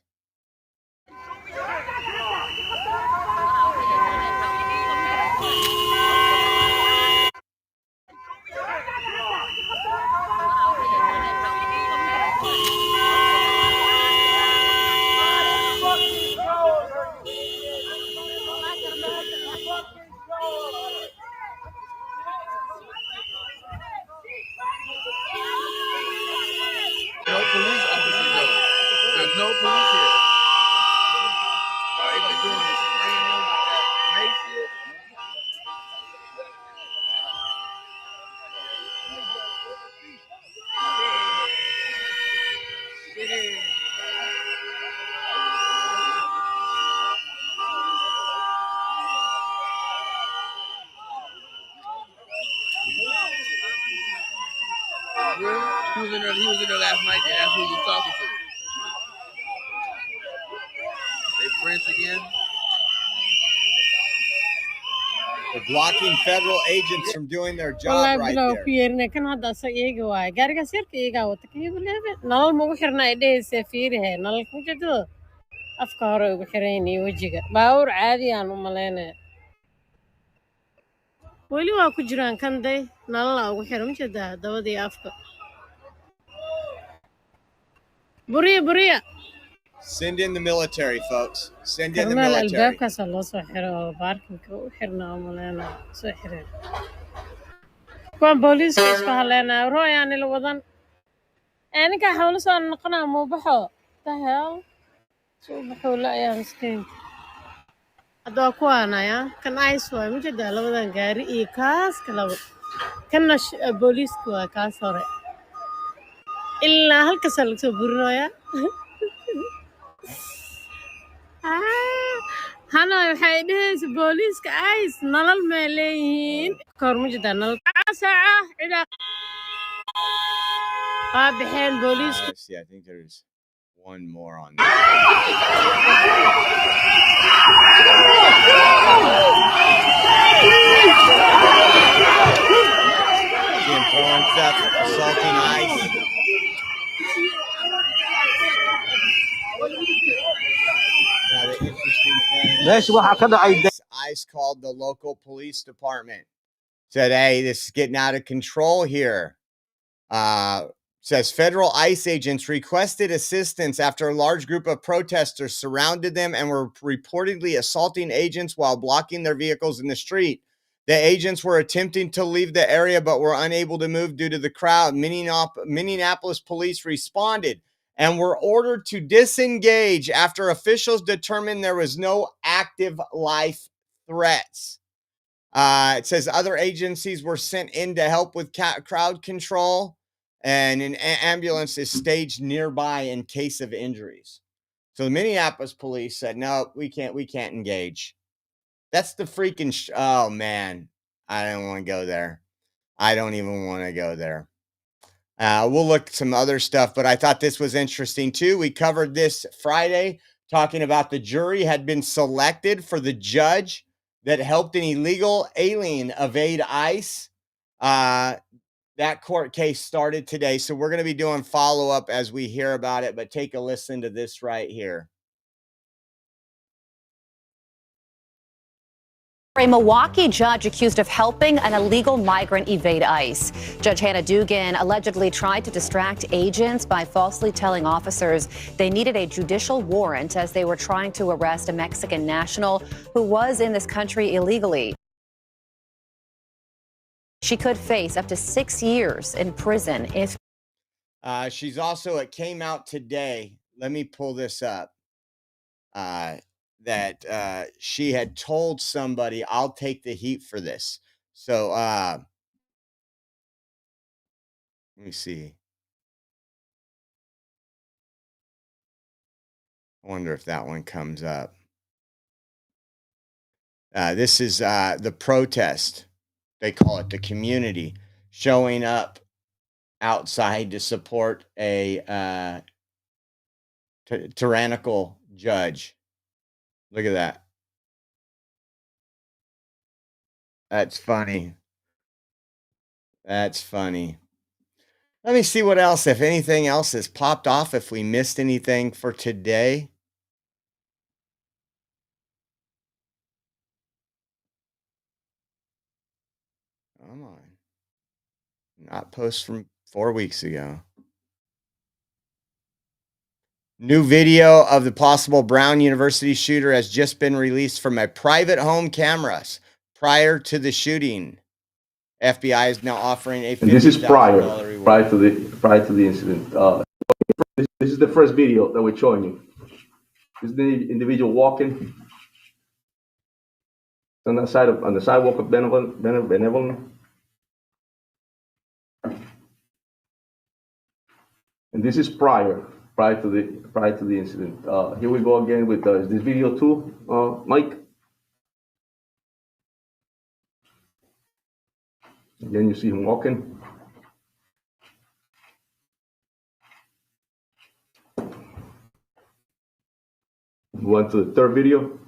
No police officers though. There's no police here. All they've been doing is spraying them with that mace shit. He was in there last night. That's who he was talking to. They friends again. They're blocking federal agents from doing their job right there. Kan hadda asaga iyaga waay gaarigaas yarka iyagaa wata can you believe it nolol ma ugu xirna ay dhehaysa fiirihe nolol ku jeedo afka hore ugu xiran iyo wejiga baawur caadi aan u malaynaya weli waa ku jiraan kan day nolol ugu xiran ma jeedaa dabadii afka buriya Send in the military, folks. Send in the karmeel military. albaabkaasa loo soo xiro oo baarkinka u xirnaa u malaynaya soo xireen kuwan booliiska isku haleynaya rooyaan ila wadan ninkaa xawlo soo noqonaa muubaxo the hell soo baxuu la-ayaa miskiinka hadda waa kuwaanaya kan ice waay ma jeedaa labadan gaari iyo kaaska labo kanna booliiska waa kaas hore ilaa halkaasaa laga soo burinoyaa hana waxay dhehaysa booliiska ice nolol may leeyihiin kahor ma jeedaa nolol saaca cidaa waa baxeen booliiska See, I think there's one more on See him throwing stuff, assaulting ice. Now, the interesting thing is ICE called the local police department. Said, hey, this is getting out of control here. Says federal ICE agents requested assistance after a large group of protesters surrounded them and were reportedly assaulting agents while blocking their vehicles in the street. The agents were attempting to leave the area but were unable to move due to the crowd. Minneapolis police responded and were ordered to disengage after officials determined there was no active life threats. It says other agencies were sent in to help with crowd control, and an ambulance is staged nearby in case of injuries. So the Minneapolis police said, no, we can't engage. That's the freaking, oh man, I don't want to go there. I don't even want to go there. We'll look at some other stuff, but I thought this was interesting too. We covered this Friday, talking about the jury had been selected for the judge that helped an illegal alien evade ICE. That court case started today, so we're going to be doing follow-up as we hear about it, but take a listen to this right here. A Milwaukee judge accused of helping an illegal migrant evade ICE. Judge Hannah Dugan allegedly tried to distract agents by falsely telling officers they needed a judicial warrant as they were trying to arrest a Mexican national who was in this country illegally. She could face up to 6 years in prison if. She's also, it came out today. Let me pull this up. That she had told somebody, I'll take the heat for this. So let me see. I wonder if that one comes up. This is the protest. They call it the community showing up outside to support a tyrannical judge. Look at that. That's funny. That's funny. Let me see what else, if anything else has popped off, if we missed anything for today. Come on. Not post from 4 weeks ago. New video of the possible Brown University shooter has just been released from a private home cameras prior to the shooting. FBI is now offering a $50,000 And this is prior reward. to the incident. This is the first video that we're showing you. This is the individual walking on the sidewalk of Benevolent. And this is prior to the incident. Here we go again with this video too, Mike. Again, you see him walking. Move on to the third video.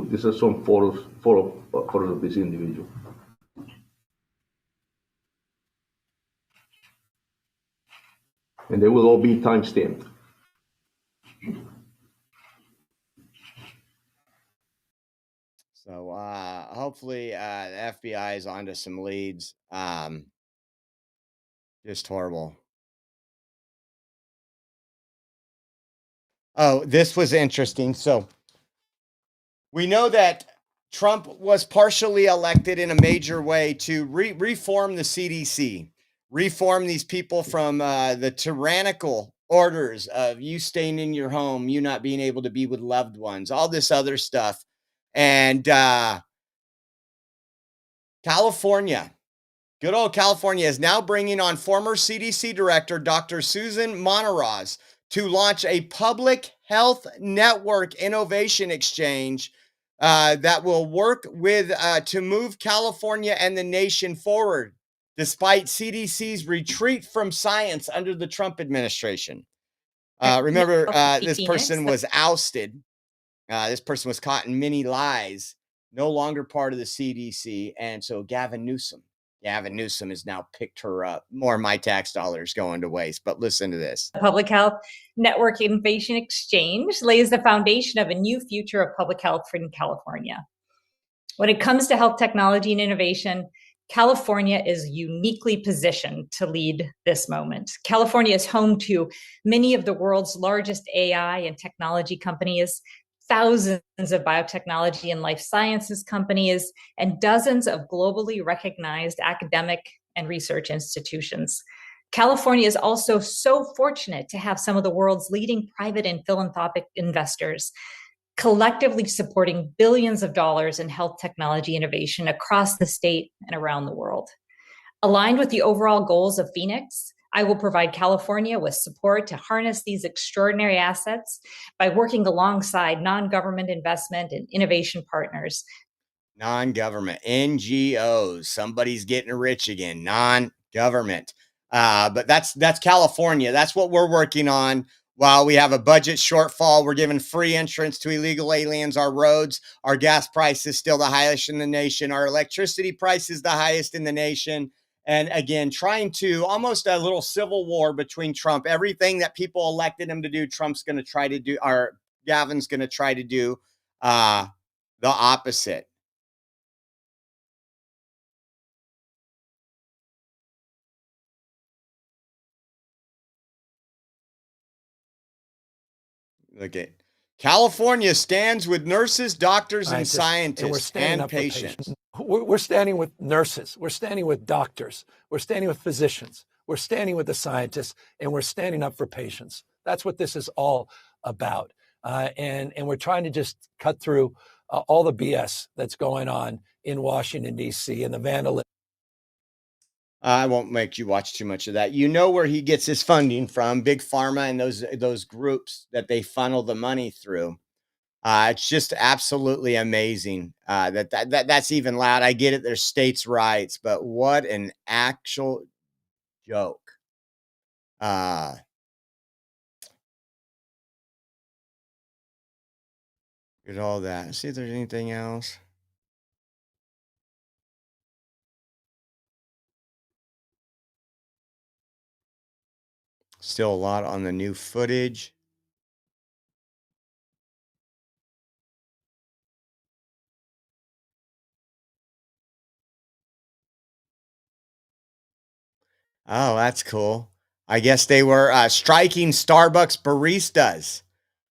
These are some photos of this individual. And they will all be timestamped. So hopefully the FBI is onto some leads. Just horrible. Oh, this was interesting. So we know that Trump was partially elected in a major way to reform the CDC, reform these people from the tyrannical orders of you staying in your home, you not being able to be with loved ones, all this other stuff. And California, good old California, is now bringing on former CDC director Dr. Susan Monteros to launch a public health network innovation exchange that will work with to move California and the nation forward, despite CDC's retreat from science under the Trump administration. Remember, this person was ousted. This person was caught in many lies, no longer part of the CDC. And so Gavin Newsom has now picked her up. More of my tax dollars going to waste. But listen to this. The Public Health Network Innovation Exchange lays the foundation of a new future of public health in California. When it comes to health technology and innovation, California is uniquely positioned to lead this moment. California is home to many of the world's largest AI and technology companies, thousands of biotechnology and life sciences companies, and dozens of globally recognized academic and research institutions. California is also so fortunate to have some of the world's leading private and philanthropic investors collectively supporting billions of dollars in health technology innovation across the state and around the world. Aligned with the overall goals of Phoenix, I will provide California with support to harness these extraordinary assets by working alongside non-government investment and innovation partners. Non-government, NGOs, somebody's getting rich again, non-government. But that's California. That's what we're working on. While we have a budget shortfall, we're giving free entrance to illegal aliens. Our roads, our gas price is still the highest in the nation. Our electricity price is the highest in the nation. And again, trying to almost a little civil war between Trump. Everything that people elected him to do, Trump's going to try to do, or Gavin's going to try to do the opposite. Look at California stands with nurses, doctors, and scientists and patients. We're standing with nurses. We're standing with doctors. We're standing with physicians. We're standing with the scientists, and we're standing up for patients. That's what this is all about. And we're trying to just cut through all the BS that's going on in Washington, D.C. and the vandalism. I won't make you watch too much of that. You know where he gets his funding from, Big Pharma and those groups that they funnel the money through. It's just absolutely amazing that's even loud. I get it. There's states' rights, but what an actual joke. Get all that. Let's see if there's anything else. Still a lot on the new footage. Oh, that's cool. I guess they were striking Starbucks baristas.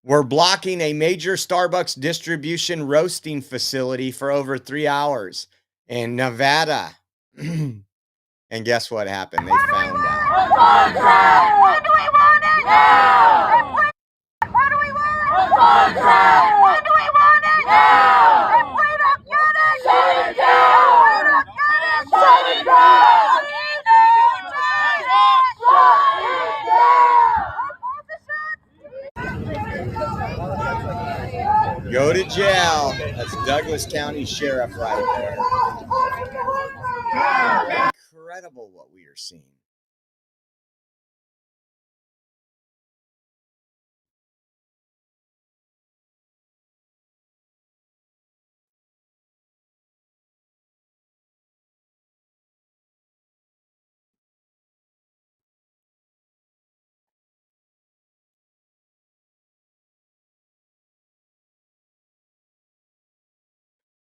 We're blocking a major Starbucks distribution roasting facility for over 3 hours in Nevada. And guess what happened? They found out. What do we want it now? What do we want? Contract! What do we want it now? If we don't get it, shut it down! If we don't get it, shut it down! Go to jail. That's Douglas County Sheriff right there. Incredible what we are seeing.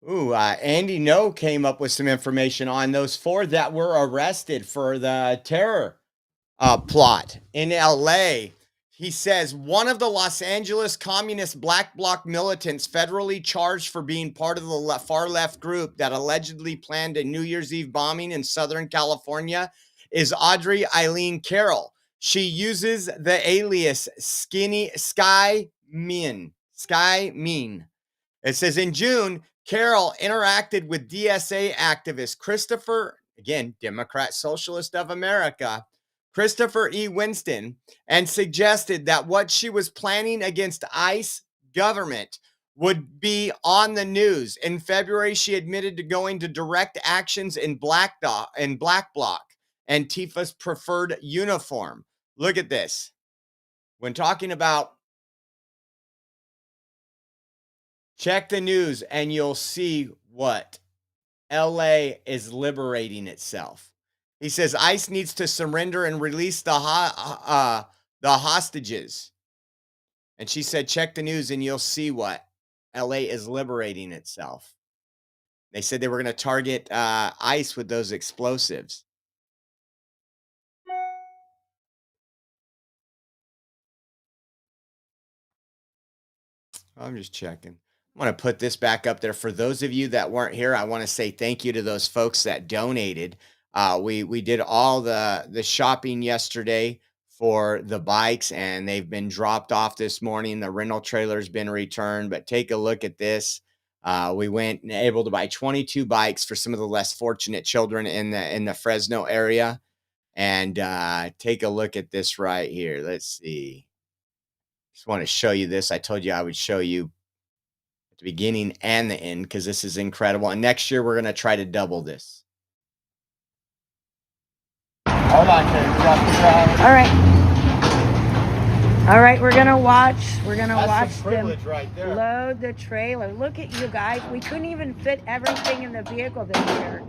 Ooh, Andy No came up with some information on those 4 that were arrested for the terror plot in LA. He says one of the Los Angeles Communist Black Bloc militants federally charged for being part of the far left group that allegedly planned a New Year's Eve bombing in Southern California is Audrey Eileen Carroll. She uses the alias Sky Mean. It says in June, Carroll interacted with DSA activist Christopher, again, Democrat Socialist of America, Christopher E. Winston, and suggested that what she was planning against ICE government would be on the news. In February, she admitted to going to direct actions in Black Bloc, Antifa's preferred uniform. Look at this. When talking about check the news and you'll see what LA is liberating itself. He says ICE needs to surrender and release the hostages. And she said, check the news and you'll see what LA is liberating itself. They said they were going to target ICE with those explosives. I'm just checking. I want to put this back up there. For those of you that weren't here, I want to say thank you to those folks that donated. We did all the shopping yesterday for the bikes, and they've been dropped off this morning. The rental trailer's been returned, but take a look at this. We went and able to buy 22 bikes for some of the less fortunate children in the Fresno area. And take a look at this right here. Let's see. Just want to show you this. I told you I would show you at the beginning and the end because this is incredible. And next year, we're going to try to double this. Hold on, All right. All right, we're going to watch. We're going to watch them right there. load the trailer. Look at you guys. We couldn't even fit everything in the vehicle this year.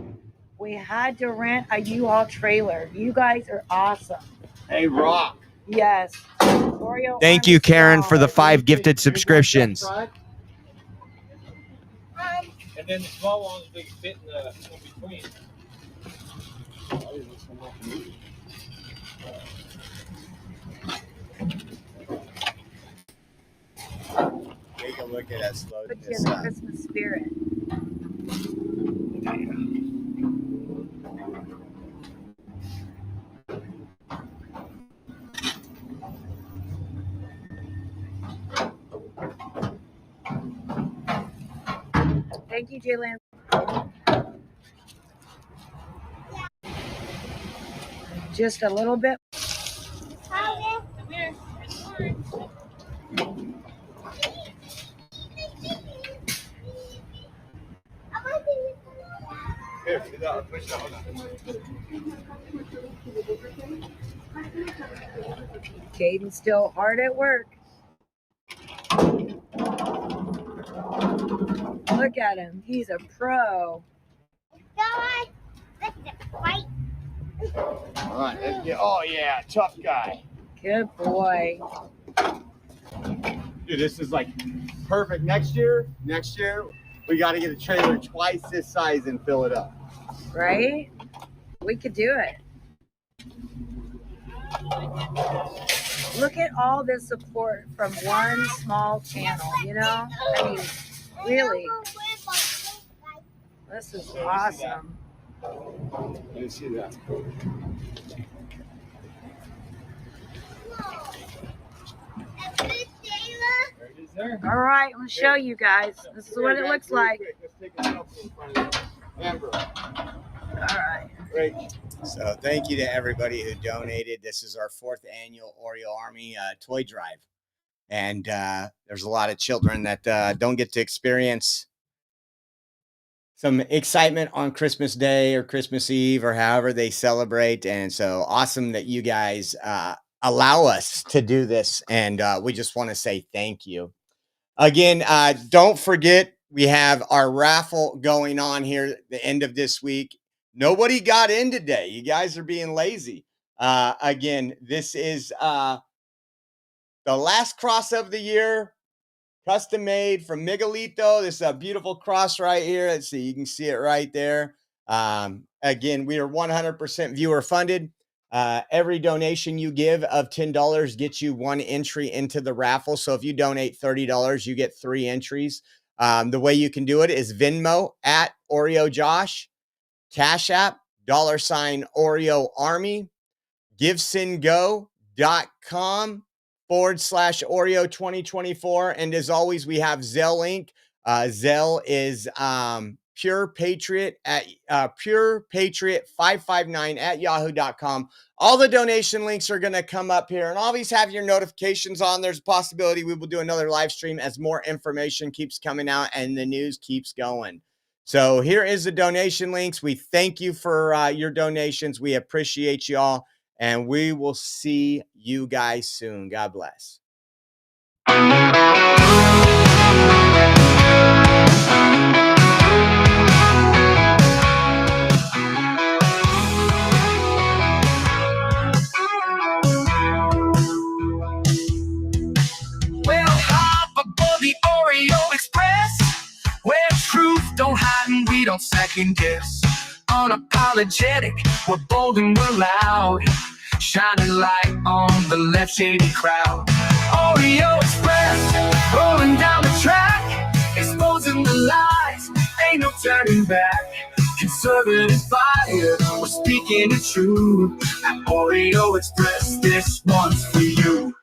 We had to rent a U-Haul trailer. You guys are awesome. Hey, Rock. Yes. Oreo Thank you, Karen, for the 5 gifted subscriptions. And then the small ones we can fit in between. Take a look at us loading Put you this in the up. Christmas spirit. Thank you, Jalen. Just a little bit. Come here. Here, Caden's still hard at work. Look at him. He's a pro. All right. Oh, yeah. Tough guy. Good boy. Dude, this is like perfect. Next year, we got to get a trailer twice this size and fill it up. Right? We could do it. Look at all this support from one small channel, you know? I mean, really. This is awesome. Let me see that. All right, I'm going to show you guys. This is what it looks like. All right. Great. So thank you to everybody who donated. This is our 4th annual Oreo Army toy drive. And there's a lot of children that don't get to experience some excitement on Christmas Day or Christmas Eve or however they celebrate. And so awesome that you guys allow us to do this. And we just want to say thank you. Again, don't forget, we have our raffle going on here at the end of this week. Nobody got in today. You guys are being lazy. Again, this is the last cross of the year, custom made from Miguelito. This is a beautiful cross right here. Let's see, you can see it right there. Again, we are 100% viewer funded. Every donation you give of $10 gets you 1 entry into the raffle. So if you donate $30, you get 3 entries. The way you can do it is Venmo at Oreo Josh, Cash App, $Oreo Army, GiveSendGo.com/Oreo 2024. And as always, we have Zelle link. Zelle is Pure Patriot at purepatriot559 at yahoo.com. All the donation links are going to come up here, and always have your notifications on. There's a possibility we will do another live stream as more information keeps coming out and the news keeps going. So here is the donation links. We thank you for your donations. We appreciate you all, and we will see you guys soon. God bless. The Oreo Express, where truth don't hide and we don't second guess. Unapologetic, we're bold and we're loud, shining light on the left shady crowd. Oreo Express, rolling down the track, exposing the lies, ain't no turning back. Conservative fire, we're speaking the truth. At Oreo Express, this one's for you.